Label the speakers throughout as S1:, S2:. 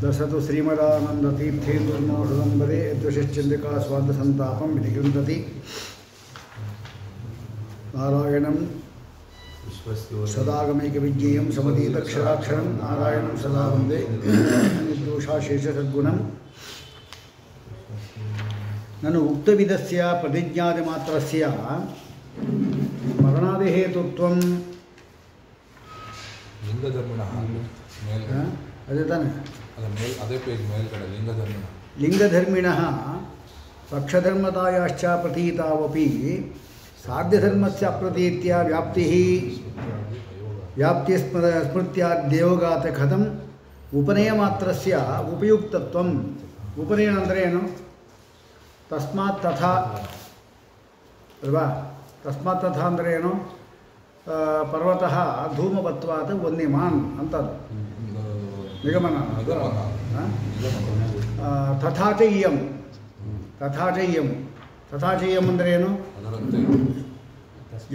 S1: दशतु श्रीमदानन्दतीर्थेन्दुर्मोहदम्बरे यद्वशिश्चन्द्रिका स्वान्तसन्तापं विधिगृह्णति नारायणं सदागमैकविज्ञेयं समतीतक्षराक्षरं नारायणं सदा वन्दे निर्दोषाशेषसद्गुणं ननु उक्तविधस्य प्रतिज्ञादिमात्रस्य मरणादिहेतुत्वं
S2: लिंगधर्मिणः
S1: अदे ताने
S2: अदे पेज मेल्गडे
S1: लिंगधर्मिणः पक्षधर्मतायाश्च प्रतीतावपि साध्यधर्मस्य अप्रतीत्या व्याप्तिस्मृत्याद्योगात् कथम् उपनयमात्रस्य उपयुक्तत्वम् उपनयन ಅಂದರೆ ಏನು ತಸ್ಮಾತ್ ತಥಾ ಅಲ್ವಾ ತಸ್ಮಾತ್ ತಥಾ ಅಂದರೆ ಏನು ಪರ್ವತಃ ಧೂಮವತ್ವಾತ್ ವನ್ಯಮಾನ್ ಅಂತ ನಿಗಮನ ತಥಾ ಚ ಇಯಂ ಅಂದರೆ ಏನು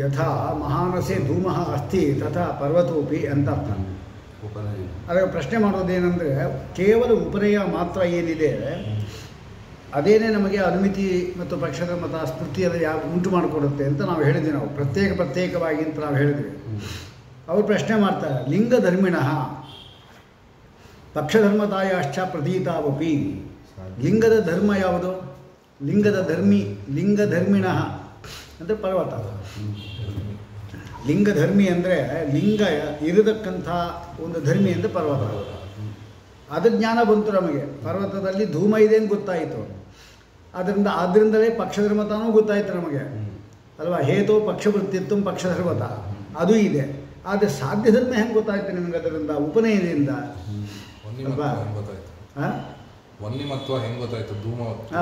S1: ಯಥಾ ಮಹಾನಸೆ ಧೂಮಃ ಅಸ್ತಿ ತಥಾ ಪರ್ವತೋಪಿ ಅಂತ ಅರ್ಥ. ಅದಕ್ಕೆ ಪ್ರಶ್ನೆ ಮಾಡೋದೇನೆಂದರೆ ಕೇವಲ ಉಪನಯ ಮಾತ್ರ ಏನಿದೆ ಅದೇನೇ ನಮಗೆ ಅನುಮಿತಿ ಮತ್ತು ಪಕ್ಷಧರ್ಮದ ಸ್ಮೃತಿಯನ್ನು ಉಂಟು ಮಾಡಿಕೊಡುತ್ತೆ ಅಂತ ನಾವು ಹೇಳಿದ್ವಿ. ನಾವು ಪ್ರತ್ಯೇಕವಾಗಿ ಅಂತ ನಾವು ಹೇಳಿದ್ವಿ. ಅವರು ಪ್ರಶ್ನೆ ಮಾಡ್ತಾರೆ, ಲಿಂಗಧರ್ಮಿಣಃ ಪಕ್ಷಧರ್ಮತಾಯಾಶ್ಚ ಪ್ರತೀತಾವಪಿ. ಲಿಂಗದ ಧರ್ಮ ಯಾವುದು? ಲಿಂಗಧರ್ಮಿಣಃ ಅಂದರೆ ಪರ್ವತ. ಲಿಂಗಧರ್ಮಿ ಅಂದರೆ ಲಿಂಗ ಇರತಕ್ಕಂಥ ಒಂದು ಧರ್ಮಿ ಅಂದರೆ ಪರ್ವತ. ಅದು ಜ್ಞಾನ ಬಂತು ನಮಗೆ. ಪರ್ವತದಲ್ಲಿ ಧೂಮ ಇದೆ ಅಂತ ಗೊತ್ತಾಯಿತು. ಆದ್ದರಿಂದಲೇ ಪಕ್ಷಧರ್ಮತಾನೂ ಗೊತ್ತಾಯಿತು ನಮಗೆ ಅಲ್ವಾ. ಹೇತೋ ಪಕ್ಷವೃತ್ತಿತ್ವ ಪಕ್ಷಧರ್ಮತ ಅದು ಇದೆ. ಆದರೆ ಸಾಧ್ಯಧರ್ಮ ಹೆಂಗೆ ಗೊತ್ತಾಯ್ತು ನಿಮಗೆ? ಅದರಿಂದ ಉಪನಯನದಿಂದ ಅಲ್ವಾ.
S2: ವನ್ಯಮತ್ವ ಹೆಂಗೆ ಗೊತ್ತಾಯಿತು?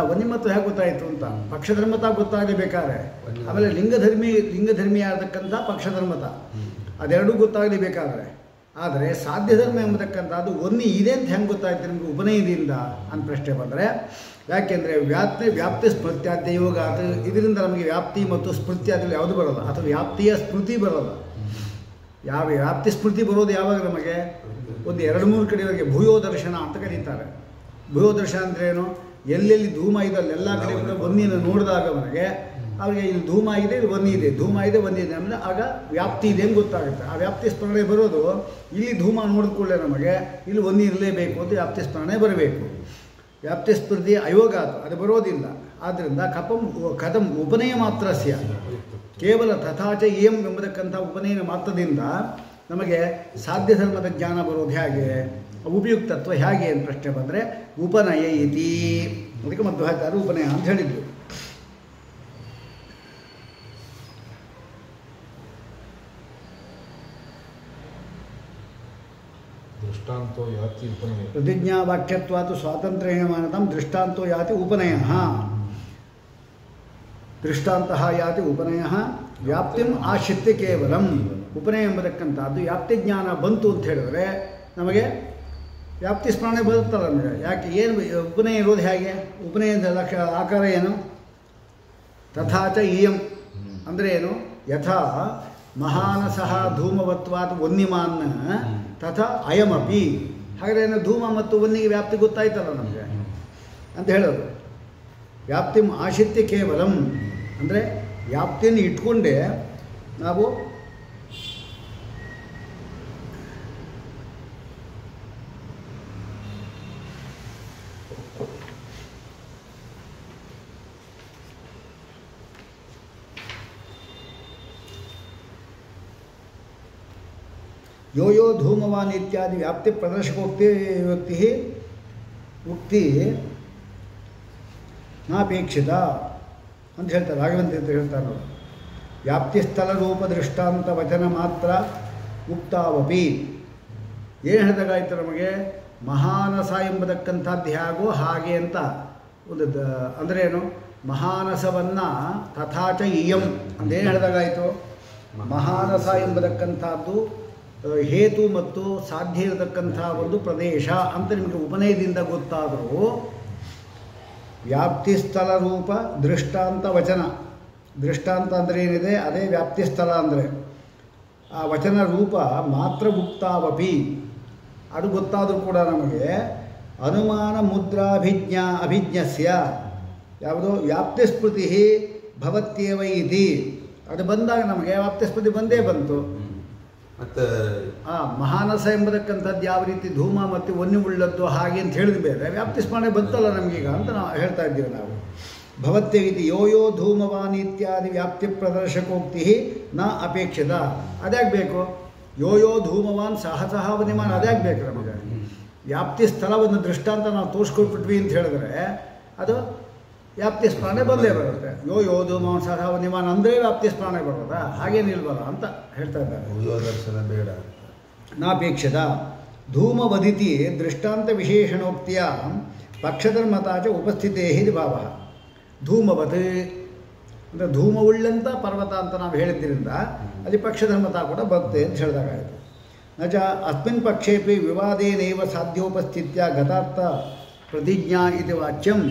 S1: ವನ್ಯಮತ್ವ ಹೇಗೆ ಗೊತ್ತಾಯಿತು ಅಂತ ಪಕ್ಷಧರ್ಮತ ಗೊತ್ತಾಗಲೇಬೇಕಾದ್ರೆ, ಆಮೇಲೆ ಲಿಂಗಧರ್ಮಿ ಆಗತಕ್ಕಂಥ ಪಕ್ಷಧರ್ಮತ ಅದೆರಡೂ ಗೊತ್ತಾಗಲೇಬೇಕಾದ್ರೆ. ಆದರೆ ಸಾಧ್ಯಧರ್ಮ ಎಂಬತಕ್ಕಂಥದ್ದು ವನ್ಯ ಇದೆ ಅಂತ ಹೆಂಗೆ ಗೊತ್ತಾಯ್ತು ನಿಮಗೆ ಉಪನಯನದಿಂದ ಅಂತ ಪ್ರಶ್ನೆ ಬಂದರೆ, ಯಾಕೆಂದರೆ ವ್ಯಾಪ್ತಿ ಸ್ಮೃತ್ಯಾದ್ಯ ಯೋಗ ಅದು ಇದರಿಂದ ನಮಗೆ ವ್ಯಾಪ್ತಿ ಮತ್ತು ಸ್ಮೃತಿ ಅದರಲ್ಲಿ ಯಾವುದು ಬರೋಲ್ಲ, ಅಥವಾ ವ್ಯಾಪ್ತಿಯ ಸ್ಮೃತಿ ಬರೋಲ್ಲ. ವ್ಯಾಪ್ತಿ ಸ್ಮೃತಿ ಬರೋದು ಯಾವಾಗ ನಮಗೆ? ಒಂದು 2-3 ಕಡೆಯವರೆಗೆ ಭೂಯೋ ದರ್ಶನ ಅಂತ ಕರೀತಾರೆ. ಭೂಯೋ ದರ್ಶನ ಅಂದರೆ ಏನು? ಎಲ್ಲೆಲ್ಲಿ ಧೂಮ ಇದೆ ಅಲ್ಲೆಲ್ಲ ಕಡೆ ಕೂಡ ವನ್ಯನ ನೋಡಿದಾಗ ಅವನಿಗೆ ಅವರಿಗೆ ಇಲ್ಲಿ ಧೂಮ ಇದೆ, ಇಲ್ಲಿ ವನ್ಯ ಇದೆ, ಧೂಮ ಇದೆ, ವನ್ಯ ಇದೆ ಅಂದರೆ ಆಗ ವ್ಯಾಪ್ತಿ ಇದೆ ಅಂತ ಗೊತ್ತಾಗುತ್ತೆ. ಆ ವ್ಯಾಪ್ತಿ ಸ್ಮರಣೆ ಬರೋದು ಇಲ್ಲಿ ಧೂಮ ನೋಡಿದ ಕೂಡಲೇ ನಮಗೆ ಇಲ್ಲಿ ವನ್ಯ ಇರಲೇಬೇಕು ಅಂತ ವ್ಯಾಪ್ತಿ ಸ್ಮರಣೆ ಬರಬೇಕು. ವ್ಯಾಪ್ತಿ ಸ್ಮೃತಿ ಅಯೋಗ ಅದು ಬರೋದಿಲ್ಲ. ಆದ್ದರಿಂದ ಕಥಂ ಉಪನಯ ಮಾತ್ರಸ್ಯ ಕೇವಲ ತಥಾಚ ಏಂ ಎಂಬತಕ್ಕಂಥ ಉಪನಯನ ಮಾತ್ರದಿಂದ ನಮಗೆ ಸಾಧ್ಯ ಧರ್ಮದ ಜ್ಞಾನ ಬರೋದು ಹೇಗೆ? ಉಪಯುಕ್ತತ್ವ ಹೇಗೆ ಅಂತ ಪ್ರಶ್ನೆ ಬಂದರೆ ಉಪನಯ ಇತಿ. ಅದಕ್ಕೆ ಮಧ್ವಾಚಾರ್ಯರು ಉಪನಯ ಅಂತ ಹೇಳಿದ್ರು.
S2: ದೃಷ್ಟಾಂತೋ ಯಾತಿ ಉಪನಯ
S1: ಪ್ರತಿಜ್ಞಾವಾಕ್ಯತ್ವಾತು ಸ್ವಾತಂತ್ರ್ಯೇಣ ಮಾನತಾಂ ದೃಷ್ಟಾಂತೋ ಯಾತಿ ಉಪನಯ. ದೃಷ್ಟಾಂತಃ ಯಾತಿ ಉಪನಯ ವ್ಯಾಪ್ತಿಂ ಆಶ್ರಿತ್ಯ ಕೇವಲಂ. ಉಪನಯ ಎಂಬತಕ್ಕಂಥದ್ದು ವ್ಯಾಪ್ತಿ ಜ್ಞಾನ ಬಂತು ಅಂತ ಹೇಳಿದ್ರೆ ನಮಗೆ ವ್ಯಾಪ್ತಿ ಸ್ಮರಣೆ ಬರುತ್ತಲ್ಲ ನಮಗೆ. ಯಾಕೆ ಏನು ಉಪನಯ ಇರೋದು ಹೇಗೆ? ಉಪನಯದ ಆಕಾರ ಏನು? ತಥಾಚ ಇಯಂ ಅಂದರೆ ಏನು? ಯಥಾ ಮಹಾನಸಃ ಧೂಮವತ್ವಾತ್ ವನ್ಯಮಾನ್ ತಥಾ ಅಯಮಪಿ. ಹಾಗಾದ್ರೆ ಏನು? ಧೂಮ ಮತ್ತು ವನ್ಯಗೆ ವ್ಯಾಪ್ತಿ ಗೊತ್ತಾಯ್ತಲ್ಲ ನಮಗೆ ಅಂತ ಹೇಳೋದು. ವ್ಯಾಪ್ತಿಂ ಆಶ್ರಿತ್ಯ ಕೇವಲಂ ಅಂದರೆ ವ್ಯಾಪ್ತಿಯನ್ನು ಇಟ್ಕೊಂಡೇ ನಾವು ಯೋ ಧೂಮವಾನ್ ಇತ್ಯಾದಿ ವ್ಯಾಪ್ತಿ ಪ್ರದರ್ಶಕೋಕ್ತಿ ಉಕ್ತಿ ನಾಪೇಕ್ಷಿತ ಅಂತ ಹೇಳ್ತಾರೆ. ರಾಘವಂತ ಅಂತ ಹೇಳ್ತಾರೆ ಅವರು. ವ್ಯಾಪ್ತಿ ಸ್ಥಳ ರೂಪ ದೃಷ್ಟಾಂತ ವಚನ ಮಾತ್ರ ಉಕ್ತಾವಪಿ. ಏನು ಹೇಳಿದಾಗಾಯ್ತು ನಮಗೆ? ಮಹಾನಸ ಎಂಬತಕ್ಕಂಥದ್ದು ಹೇಗೋ ಹಾಗೆ ಅಂತ ಒಂದು ಅಂದರೆ ಏನು? ಮಹಾನಸವನ್ನು ತಥಾಚ ಇಯಂ ಅಂದೇನು ಹೇಳಿದಾಗಾಯಿತು? ಮಹಾನಸ ಎಂಬತಕ್ಕಂಥದ್ದು ಹೇತು ಮತ್ತು ಸಾಧ್ಯ ಇರತಕ್ಕಂಥ ಒಂದು ಪ್ರದೇಶ ಅಂತ ನಿಮಗೆ ಉಪನಯದಿಂದ ಗೊತ್ತಾದರೂ ವ್ಯಾಪ್ತಿ ಸ್ಥಳ ರೂಪ ದೃಷ್ಟಾಂತ ವಚನ. ದೃಷ್ಟಾಂತ ಅಂದರೆ ಏನಿದೆ ಅದೇ ವ್ಯಾಪ್ತಿ ಸ್ಥಳ ಅಂದರೆ. ಆ ವಚನ ರೂಪ ಮಾತ್ರ ಉಕ್ತಾವಪಿ ಅದು ಗೊತ್ತಾದರೂ ಕೂಡ ನಮಗೆ ಅನುಮಾನ ಮುದ್ರಾಭಿಜ್ಞಾ ಅಭಿಜ್ಞಸ್ಯ ಯಾವುದೋ ವ್ಯಾಪ್ತಿಸ್ಮೃತಿ ಭವತ್ಯೇವ ಇತಿ ಅದು ಬಂದಾಗ ನಮಗೆ ವ್ಯಾಪ್ತಿಸ್ಮೃತಿ ಬಂದೇ ಬಂತು.
S3: ಮತ್ತು
S1: ಮಹಾನಸ ಎಂಬತಕ್ಕಂಥದ್ದು ಯಾವ ರೀತಿ ಧೂಮ ಮತ್ತು ವನ್ಯ ಉಳ್ಳದ್ದು ಹಾಗೆ ಅಂತ ಹೇಳಿದ ಮೇಲೆ ವ್ಯಾಪ್ತಿಸ್ಮರಣೆ ಬಂತಲ್ಲ ನಮಗೀಗ ಅಂತ ನಾವು ಹೇಳ್ತಾ ಇದ್ದೀವಿ. ನಾವು ಭವತ್ಯ ಇತಿ ಯೋ ಯೋ ಧೂಮವಾನ್ ಇತ್ಯಾದಿ ವ್ಯಾಪ್ತಿ ಪ್ರದರ್ಶಕೋಕ್ತಿ ನ ಅಪೇಕ್ಷಿತ. ಅದಾಗಬೇಕು ಯೋ ಯೋ ಧೂಮವಾನ್ ಸಹ ವನ್ಯಮಾನ್ ಅದಾಗಬೇಕು ನಮಗೆ. ವ್ಯಾಪ್ತಿ ಸ್ಥಳವನ್ನು ದೃಷ್ಟಾಂತ ನಾವು ತೋರಿಸ್ಕೊಟ್ಬಿಟ್ವಿ ಅಂತ ಹೇಳಿದ್ರೆ ಅದು ವ್ಯಾಪ್ತಿ ಸ್ಮರಣೆ ಬಂದೇ ಬರುತ್ತೆ. ಯೋ ಯೋ ಧೂಮವಾನ್ ಸಹ ವನ್ಯಮಾನ್ ಅಂದರೆ ವ್ಯಾಪ್ತಿ ಸ್ಮರಣೆ ಬರೋದಾ? ಹಾಗೇನಿಲ್ವಲ್ಲ ಅಂತ ಹೇಳ್ತಾ ಇದ್ದಾರೆ.
S3: ದರ್ಶನ ಬೇಡ
S1: ನಾಪೇಕ್ಷಿತ. ಧೂಮವದಿತಿ ದೃಷ್ಟಾಂತ ವಿಶೇಷಣೋಕ್ತಿಯ ಪಕ್ಷಧರ್ಮತಾಚ ಉಪಸ್ಥಿತೇ ಇದು ಭಾವ. ಧೂಮವತ್ ಅಂದರೆ ಧೂಮವುಳ್ಳಂಥ ಪರ್ವತ ಅಂತ ನಾವು ಹೇಳಿದ್ದರಿಂದ ಅಲ್ಲಿ ಪಕ್ಷಧರ್ಮತ ಕೂಡ ಬರುತ್ತೆ ಅಂತ ಹೇಳಿದಾಗಾಯಿತು. ನ ಚ ಅಸ್ಮಿನ್ ಪಕ್ಷೇಪಿ ವಿವಾದೇನೈವ ಸಾಧ್ಯೋಪಸ್ಥಿತ್ಯ ಗತಾರ್ಥ ಪ್ರತಿಜ್ಞಾ ಇದು ವಾಚ್ಯಂ.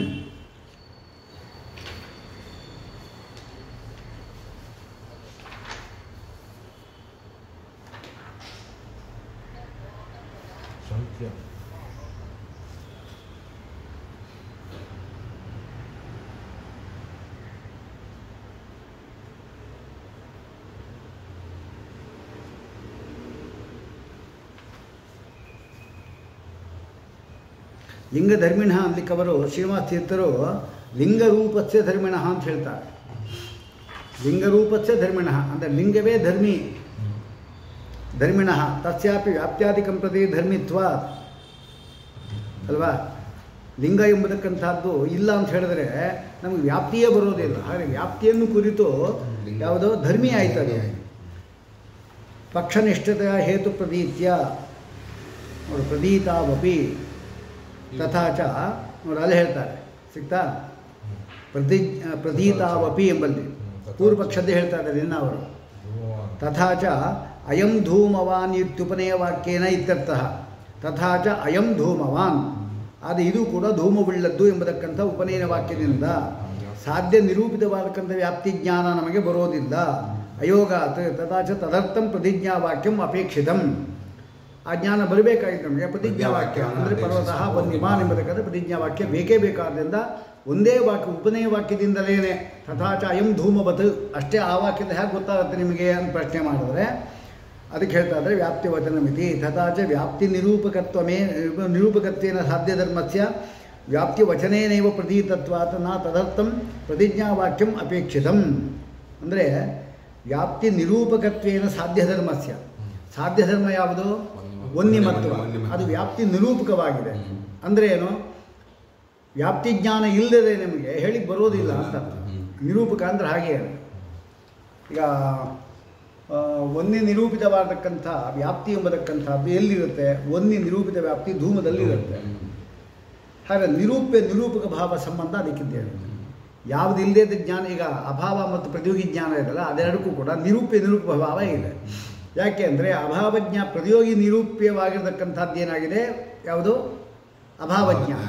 S2: ಸಂಖ್ಯಾ
S1: ಲಿಂಗಧರ್ಮಿಣ ಅಲ್ಲಿಕ್ಕವರು ಶ್ರೀನಿವಾಸ ತೀರ್ಥರು ಲಿಂಗರೂಪಸ್ಯ ಧರ್ಮಿಣ ಅಂತ ಹೇಳ್ತಾರೆ. ಲಿಂಗರೂಪಸ್ಯ ಧರ್ಮಿಣ ಅಂದರೆ ಲಿಂಗವೇ ಧರ್ಮಿ. ಧರ್ಮಿಣ ತಸ್ಯಾಪಿ ವ್ಯಾಪ್ತ್ಯಾದಿಕಂ ಪ್ರತಿ ಧರ್ಮಿತ್ವ ಅಲ್ವಾ. ಲಿಂಗ ಎಂಬತಕ್ಕಂಥದ್ದು ಇಲ್ಲ ಅಂತ ಹೇಳಿದ್ರೆ ನಮಗೆ ವ್ಯಾಪ್ತಿಯೇ ಬರೋದಿಲ್ಲ. ಹಾಗೆ ವ್ಯಾಪ್ತಿಯನ್ನು ಕುರಿತು ಯಾವುದೋ ಧರ್ಮಿ ಆಯ್ತದೆ. ಪಕ್ಷನಿಷ್ಠತೆಯ ಹೇತು ಪ್ರತೀತ್ಯ ನೋಡಿ ಪ್ರತೀತಾವಪಿ ತಥಾಚ ನೋಡಿ ಅಲ್ಲಿ ಹೇಳ್ತಾರೆ ಸಿಗ್ತಾ ಪ್ರತೀತಾವಪಿ ಎಂಬಲ್ಲಿ ಪೂರ್ವ ಪಕ್ಷದ್ದೇ ಹೇಳ್ತಾ ಇದ್ದಾರೆ ಇನ್ನು ಅವರು. ತಥಾಚ ಅಯಂ ಧೂಮವಾನ್ ಇತ್ಯುಪನಯ ವಾಕ್ಯೇನ ಇತ್ಯರ್ಥಃ. ತಥಾಚ ಅಯಂ ಧೂಮವಾನ್ ಅದು ಇದು ಕೂಡ ಧೂಮವುಳ್ಳದ್ದು ಎಂಬತಕ್ಕಂಥ ಉಪನಯನ ವಾಕ್ಯದಿಂದ ಸಾಧ್ಯ ನಿರೂಪಿತವಾದಕ್ಕಂಥ ವ್ಯಾಪ್ತಿ ಜ್ಞಾನ ನಮಗೆ ಬರೋದಿಲ್ಲ. ಅಯೋಗಾತ್ ತಥಾಚ ತದರ್ಥಂ ಪ್ರತಿಜ್ಞಾ ವಾಕ್ಯಂ ಅಪೇಕ್ಷಿತಂ. ಆ ಜ್ಞಾನ ಬರಬೇಕಾಗಿತ್ತು ನಮಗೆ. ಪ್ರತಿಜ್ಞಾ ವಾಕ್ಯ ಅಂದರೆ ಪರ್ವತಃ ವನ್ಯಮಾನ್ ಎಂಬತಕ್ಕಂಥ ಪ್ರತಿಜ್ಞಾ ವಾಕ್ಯ ಬೇಕೇ ಬೇಕಾದ್ದರಿಂದ ಒಂದೇ ವಾಕ್ಯ ಉಪನಯ ವಾಕ್ಯದಿಂದಲೇ ತಥಾಚ ಅಯಂ ಧೂಮವತ್ ಅಷ್ಟೇ. ಆ ವಾಕ್ಯದ ಹೇಗೆ ಗೊತ್ತಾಗುತ್ತೆ ನಿಮಗೆ ಅಂತ ಪ್ರಶ್ನೆ ಮಾಡಿದ್ರೆ ಅದಕ್ಕೆ ಹೇಳ್ತಾ ಇದ್ದಾರೆ ವ್ಯಾಪ್ತಿ ವಚನ ಮಿತಿ. ತಥಾಚ ವ್ಯಾಪ್ತಿ ನಿರೂಪಕತ್ವೇನ ಸಾಧ್ಯ ಧರ್ಮಸ್ಯ ವ್ಯಾಪ್ತಿ ವಚನೇನೈವ ಪ್ರತೀತತ್ವಾತ್ ನ ತದರ್ಥಂ ಪ್ರತಿಜ್ಞಾ ವಾಕ್ಯಂ ಅಪೇಕ್ಷಿತಂ. ಅಂದರೆ ವ್ಯಾಪ್ತಿ ನಿರೂಪಕತ್ವೇನ ಸಾಧ್ಯ ಧರ್ಮಸ್ಯ ಸಾಧ್ಯ ಧರ್ಮ ಯಾವುದು? ವನ್ಯಮತ್ವ. ಅದು ವ್ಯಾಪ್ತಿ ನಿರೂಪಕವಾಗಿದೆ. ಅಂದರೆ ಏನು? ವ್ಯಾಪ್ತಿ ಜ್ಞಾನ ಇಲ್ಲದೆ ನಮಗೆ ಹೇಳಿಕ್ಕೆ ಬರೋದಿಲ್ಲ ಅಂತ. ನಿರೂಪಕ ಅಂದರೆ ಹಾಗೆ. ಈಗ ವನ್ಯ ನಿರೂಪಿತವಾದಕ್ಕಂಥ ವ್ಯಾಪ್ತಿ ಎಂಬತಕ್ಕಂಥದ್ದು ಎಲ್ಲಿರುತ್ತೆ? ವನ್ಯ ನಿರೂಪಿತ ವ್ಯಾಪ್ತಿ ಧೂಮದಲ್ಲಿರುತ್ತೆ. ಹಾಗೆ ನಿರೂಪಕ ಭಾವ ಸಂಬಂಧ ಅದಕ್ಕಿದ್ದೇವೆ. ಯಾವುದು ಇಲ್ಲದೇ ಜ್ಞಾನ, ಈಗ ಅಭಾವ ಮತ್ತು ಪ್ರತಿಯೋಗಿ ಜ್ಞಾನ ಇದೆಯಲ್ಲ ಅದೆರಡಕ್ಕೂ ಕೂಡ ನಿರೂಪ ಭಾವ ಇದೆ. ಯಾಕೆ ಅಂದರೆ ಅಭಾವಜ್ಞ ಪ್ರತಿಯೋಗಿ ನಿರೂಪ್ಯವಾಗಿರತಕ್ಕಂಥದ್ದು ಏನಾಗಿದೆ? ಯಾವುದು? ಅಭಾವಜ್ಞಾನ.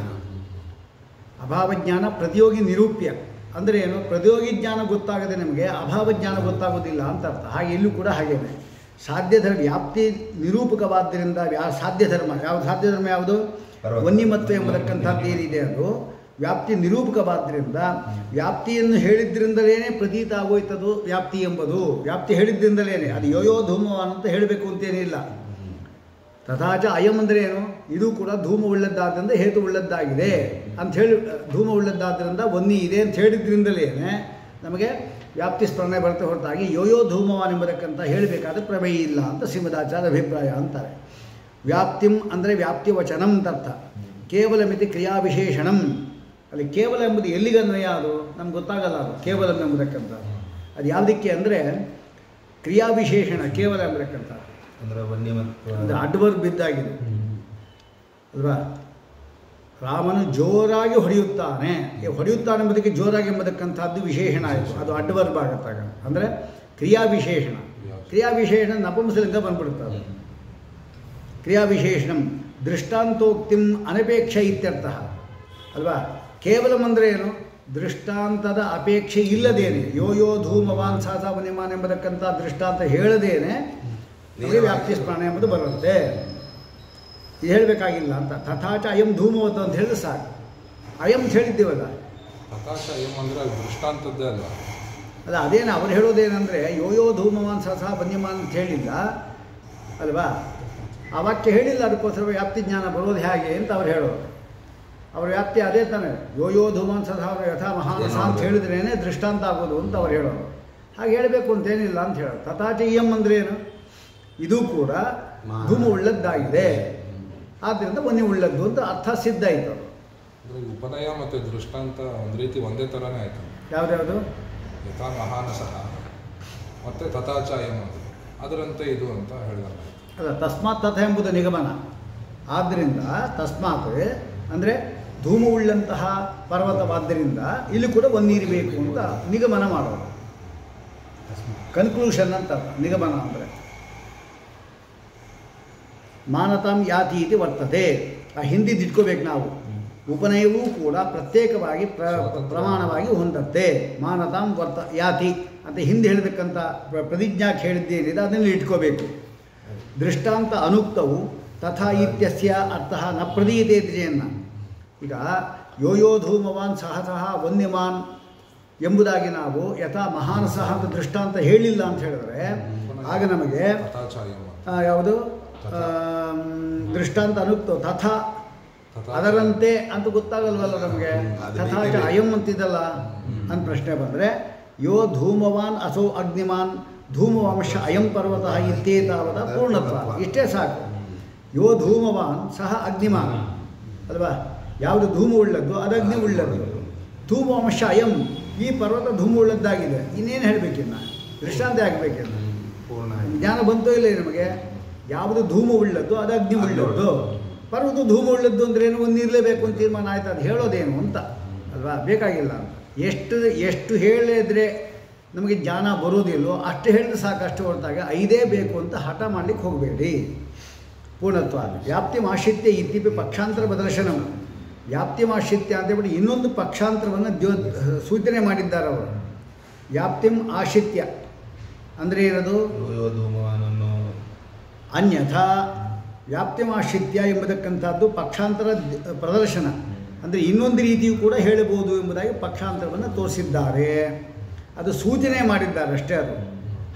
S1: ಅಭಾವಜ್ಞಾನ ಪ್ರತಿಯೋಗಿ ನಿರೂಪ್ಯ ಅಂದರೆ ಏನು? ಪ್ರತಿಯೋಗಿ ಜ್ಞಾನ ಗೊತ್ತಾಗದೆ ನಮಗೆ ಅಭಾವಜ್ಞಾನ ಗೊತ್ತಾಗೋದಿಲ್ಲ ಅಂತ ಅರ್ಥ. ಹಾಗೆ ಇಲ್ಲೂ ಕೂಡ ಹಾಗೇನೆ ಸಾಧ್ಯ ಧರ್ಮ ವ್ಯಾಪ್ತಿ ನಿರೂಪಕವಾದ್ದರಿಂದ ಸಾಧ್ಯ ಧರ್ಮ ಯಾವುದು? ಸಾಧ್ಯ ಧರ್ಮ ಯಾವುದು? ವನ್ಯಮತ್ವ ಎಂಬತಕ್ಕಂಥದ್ದು ಏನಿದೆ ಅದು ವ್ಯಾಪ್ತಿ ನಿರೂಪಕವಾದ್ದರಿಂದ ವ್ಯಾಪ್ತಿಯನ್ನು ಹೇಳಿದ್ರಿಂದಲೇ ಪ್ರತೀತ ಆಗೋಯ್ತದು ವ್ಯಾಪ್ತಿ ಎಂಬುದು. ವ್ಯಾಪ್ತಿ ಹೇಳಿದ್ರಿಂದಲೇ ಅದು ಯೋಯೋ ಧೂಮವಾನ್ ಅಂತ ಹೇಳಬೇಕು ಅಂತೇನಿಲ್ಲ. ತಥಾಚ ಅಯಂ ಅಂದರೆ ಏನು? ಇದು ಕೂಡ ಧೂಮ ಉಳ್ಳದ್ದಾದ್ದರಿಂದ ಹೇತು ಉಳ್ಳದ್ದಾಗಿದೆ ಅಂಥೇಳಿ ಧೂಮ ಉಳ್ಳದ್ದಾದ್ದರಿಂದ ವನ್ನಿ ಇದೆ ಅಂತ ಹೇಳಿದ್ರಿಂದಲೇ ನಮಗೆ ವ್ಯಾಪ್ತಿ ಸ್ಮರಣೆ ಬರುತ್ತೆ ಹೊರತಾಗಿ ಯೋಯೋ ಧೂಮವಾನ್ ಎಂಬತಕ್ಕಂಥ ಹೇಳಬೇಕಾದ ಪ್ರಮೇಯ ಇಲ್ಲ ಅಂತ ಶ್ರೀಮದಾಚಾರ್ಯ ಅಭಿಪ್ರಾಯ ಅಂತಾರೆ. ವ್ಯಾಪ್ತಿಂ ಅಂದರೆ ವ್ಯಾಪ್ತಿ ವಚನಂ ಅರ್ಥ. ಕೇವಲ ಮಿತಿ ಕ್ರಿಯಾವಿಶೇಷಣಂ. ಅಲ್ಲಿ ಕೇವಲ ಎಂಬುದು ಎಲ್ಲಿಗನ್ವಯ? ಅದು ನಮ್ಗೆ ಗೊತ್ತಾಗಲ್ಲ. ಅದು ಕೇವಲ ಎಂಬತಕ್ಕಂಥ ಅದು ಯಾವುದಕ್ಕೆ ಅಂದರೆ ಕ್ರಿಯಾವಿಶೇಷಣ ಕೇವಲ ಎಂಬತಕ್ಕಂಥ
S3: ಅಂದರೆ ವನ್ಯಮತ್ವ
S1: ಅಂದರೆ ಅಡ್ವರ್ಬ್ ಬಿದ್ದಾಗಿದೆ ಅಲ್ವಾ. ರಾಮನು ಜೋರಾಗಿ ಹೊಡೆಯುತ್ತಾನೆ. ಹೊಡೆಯುತ್ತಾನೆ ಎಂಬುದಕ್ಕೆ ಜೋರಾಗಿ ಎಂಬತಕ್ಕಂಥದ್ದು ವಿಶೇಷಣ ಆಯಿತು. ಅದು ಅಡ್ವರ್ಬ್ ಆಗುತ್ತಾಗ ಅಂದರೆ ಕ್ರಿಯಾವಿಶೇಷಣ. ಕ್ರಿಯಾವಿಶೇಷಣ ನಪುಂಸಲಿಂಗ ಬಂದ್ಬಿಡುತ್ತದೆ. ಕ್ರಿಯಾವಿಶೇಷಣಂ ದೃಷ್ಟಾಂತೋಕ್ತಿಂ ಅನಪೇಕ್ಷ ಇತ್ಯರ್ಥ ಅಲ್ವಾ. ಕೇವಲ ಅಂದರೆ ಏನು? ದೃಷ್ಟಾಂತದ ಅಪೇಕ್ಷೆ ಇಲ್ಲದೇನೆ ಯೋಯೋ ಧೂಮವಾನ್ ಸಾಸ ವನ್ಯಮಾನ್ ಎಂಬತಕ್ಕಂಥ ದೃಷ್ಟಾಂತ ಹೇಳದೇನೆ ನಮಗೆ ವ್ಯಾಪ್ತಿ ಸ್ಮರಣೆ ಎಂಬುದು ಬರುತ್ತೆ. ಇದು ಹೇಳಬೇಕಾಗಿಲ್ಲ ಅಂತ. ತಥಾಚ ಅಯಂ ಧೂಮವತ್ ಅಂತ ಹೇಳಿದ್ರೆ ಸಾಕು. ಅಯಂ ಅಂತ ಹೇಳಿದ್ದೀವಲ್ಲ,
S2: ಪ್ರಕಾಶ ಅಯಂ ಅಂದರೆ ಅದು ದೃಷ್ಟಾಂತದ್ದೇ ಅಲ್ಲ.
S1: ಅಲ್ಲ ಅದೇನು ಅವ್ರು ಹೇಳೋದೇನೆಂದರೆ ಯೋ ಧೂಮವಾನ್ ಸಹ ವನ್ಯಮಾನ್ ಅಂತ ಹೇಳಿಲ್ಲ ಅಲ್ವಾ, ಆ ವಾಕ್ಯ ಹೇಳಿಲ್ಲ. ಅದಕ್ಕೋಸ್ಕರ ವ್ಯಾಪ್ತಿ ಜ್ಞಾನ ಬರೋದು ಹೇಗೆ ಅಂತ ಅವ್ರು ಹೇಳೋರು. ಅವ್ರ ವ್ಯಾಪ್ತಿ ಅದೇ ತಾನೆ, ಯೋ ಧೂಮವಾನ್ ಸಹ ಯಥಾ ಮಹಾನಸ ಅಂತ ಹೇಳಿದ್ರೇ ದೃಷ್ಟಾಂತ ಆಗೋದು ಅಂತ ಅವ್ರು ಹೇಳೋರು. ಹಾಗೆ ಹೇಳಬೇಕು ಅಂತೇನಿಲ್ಲ ಅಂತ ಹೇಳೋದು. ತಥಾಚ ಇಯಂ ಅಂದರೆ ಏನು, ಇದು ಕೂಡ ಧೂಮ ಉಳ್ಳದ್ದಾಗಿದೆ, ಆದ್ದರಿಂದ ವನ್ಯ ಉಳ್ಳದ್ದು ಅಂತ ಅರ್ಥ ಸಿದ್ಧ ಆಯಿತು.
S2: ಅಂದರೆ ಉಪನಯ ಮತ್ತು ದೃಷ್ಟಾಂತ ಒಂದು ರೀತಿ ಒಂದೇ ಥರನೇ ಆಯಿತು.
S1: ಯಾವುದ್ಯಾವುದು?
S2: ಯಥಾ ಮಹಾನಸಃ ಮತ್ತು ತಥಾಚ ಅಯಂ ಅಂತ ಅದರಂತೆ ಇದು ಅಂತ ಹೇಳಿದಾಗ
S1: ಅಲ್ಲ, ತಸ್ಮಾತ್ ತಥ ಎಂಬುದು ನಿಗಮನ. ಆದ್ದರಿಂದ ತಸ್ಮಾತ್ ಅಂದರೆ ಧೂಮವುಳ್ಳಂತಹ ಪರ್ವತವಾದ್ದರಿಂದ ಇಲ್ಲಿ ಕೂಡ ಒಂದು ನೀರಬೇಕು ಅಂತ ನಿಗಮನ ಮಾಡೋದು. ಕನ್ಕ್ಲೂಷನ್ ಅಂತ ನಿಗಮನ ಅಂದರೆ. ಮಾನತಾಂ ಯಾತಿ ಇತಿ ವರ್ತತೆ. ಆ ಹಿಂದಿದ್ದು ಇಟ್ಕೋಬೇಕು ನಾವು. ಉಪನಯವೂ ಕೂಡ ಪ್ರತ್ಯೇಕವಾಗಿ ಪ್ರಮಾಣವಾಗಿ ಹೊಂದತ್ತೆ. ಮಾನತಾಂ ಯಾತಿ ಅಂತ ಹಿಂದೆ ಹೇಳಿದಕ್ಕಂಥ ಪ್ರತಿಜ್ಞಾಕ್ಕೆ ಹೇಳಿದ್ದೇನಿದೆ ಅದನ್ನು ಇಟ್ಕೋಬೇಕು. ದೃಷ್ಟಾಂತ ಅನುಕ್ತವು ತಥಾ ಇತ್ಯಸ್ಯ ಅರ್ಥಃ ನ ಪ್ರದೀಯತೆ ಜಯನ್ನ. ಈಗ ಯೋ ಧೂಮವಾನ್ ಸಹ ವನ್ಯಮಾನ್ ಎಂಬುದಾಗಿ ನಾವು ಯಥಾ ಮಹಾನಸಃ ಅಂತ ದೃಷ್ಟಾಂತ ಹೇಳಿಲ್ಲ ಅಂತ ಹೇಳಿದ್ರೆ ಆಗ ನಮಗೆ
S2: ತಥಾಚ ಅಯಂ
S1: ಯಾವುದು ದೃಷ್ಟಾಂತ ಅನುಕ್ತ ತಥಾ ಅದರಂತೆ ಅಂತ ಗೊತ್ತಾಗಲ್ವಲ್ಲ ನಮಗೆ. ತಥಾಚ ಅಯಂ ಅಂತಿದ್ದಲ್ಲ ಅಂತ ಪ್ರಶ್ನೆ ಬಂದರೆ ಯೋ ಧೂಮವಾನ್ ಅಸೋ ಅಗ್ನಿಮಾನ್ ಧೂಮವಂಶ ಅಯಂ ಪರ್ವತಃ ಇತ್ಯೇತಾವದ ಪೂರ್ಣತ್ವ. ಇಷ್ಟೇ ಸಾಕು. ಯೋ ಧೂಮವಾನ್ ಸಹ ಅಗ್ನಿಮಾನ್ ಅಲ್ವಾ, ಯಾವುದು ಧೂಮ ಉಳ್ಳದ್ದು ಅದು ಅಗ್ನಿ ಉಳ್ಳದ್ದು. ಧೂಮವಂಶ ಅಯಂ, ಈ ಪರ್ವತ ಧೂಮ ಉಳ್ಳದ್ದಾಗಿದೆ. ಇನ್ನೇನು ಹೇಳಬೇಕಿನ್ನ, ದೃಷ್ಟಾಂತ ಆಗಬೇಕಿನ್ನ.
S3: ಪೂರ್ಣ
S1: ಜ್ಞಾನ ಬಂತೋ ಇಲ್ಲ ನಮಗೆ. ಯಾವುದು ಧೂಮ ಉಳ್ಳದ್ದು ಅದು ಅಗ್ನಿ ಉಳ್ಳದ್ದು. ಪರ್ವತ ಧೂಮ ಉಳ್ಳದ್ದು ಅಂದ್ರೆ ಏನು, ಒಂದು ಇರಲೇಬೇಕು ಅಂತ ತೀರ್ಮಾನ ಆಯ್ತು. ಅದು ಹೇಳೋದೇನು ಅಂತ ಅಲ್ವಾ, ಬೇಕಾಗಿಲ್ಲ. ಎಷ್ಟು ಹೇಳಿದ್ರೆ ನಮಗೆ ಜ್ಞಾನ ಬರೋದಿಲ್ಲೋ ಅಷ್ಟು ಹೇಳಿದ್ರೆ ಸಾಕಷ್ಟು ಹೊರತಾಗ 5 ಬೇಕು ಅಂತ ಹಠ ಮಾಡಲಿಕ್ಕೆ ಹೋಗಬೇಡಿ. ಪೂರ್ಣತ್ವ ವ್ಯಾಪ್ತಿ ಆಶ್ರಿತ್ಯ ಇತ್ತೀಪಿ ಪಕ್ಷಾಂತರ ಪ್ರದರ್ಶನ. ವ್ಯಾಪ್ತಿ ಆಶ್ರಿತ್ಯ ಅಂತೇಳ್ಬಿಟ್ಟು ಇನ್ನೊಂದು ಪಕ್ಷಾಂತರವನ್ನು ಸೂಚನೆ ಮಾಡಿದ್ದಾರೆ ಅವರು. ವ್ಯಾಪ್ತಿಂ ಆಶ್ರಿತ್ಯ ಅಂದರೆ ಏನದು,
S3: ಧೂಮವಾನನ್ನು
S1: ಅನ್ಯಥಾ ವ್ಯಾಪ್ತಿಮಾಶ್ರಿತ್ಯ ಎಂಬುದಕ್ಕಂಥದ್ದು ಪಕ್ಷಾಂತರ ಪ್ರದರ್ಶನ. ಅಂದರೆ ಇನ್ನೊಂದು ರೀತಿಯೂ ಕೂಡ ಹೇಳಬಹುದು ಎಂಬುದಾಗಿ ಪಕ್ಷಾಂತರವನ್ನು ತೋರಿಸಿದ್ದಾರೆ. ಅದು ಸೂಚನೆ ಮಾಡಿದ್ದಾರೆ ಅಷ್ಟೇ. ಅದು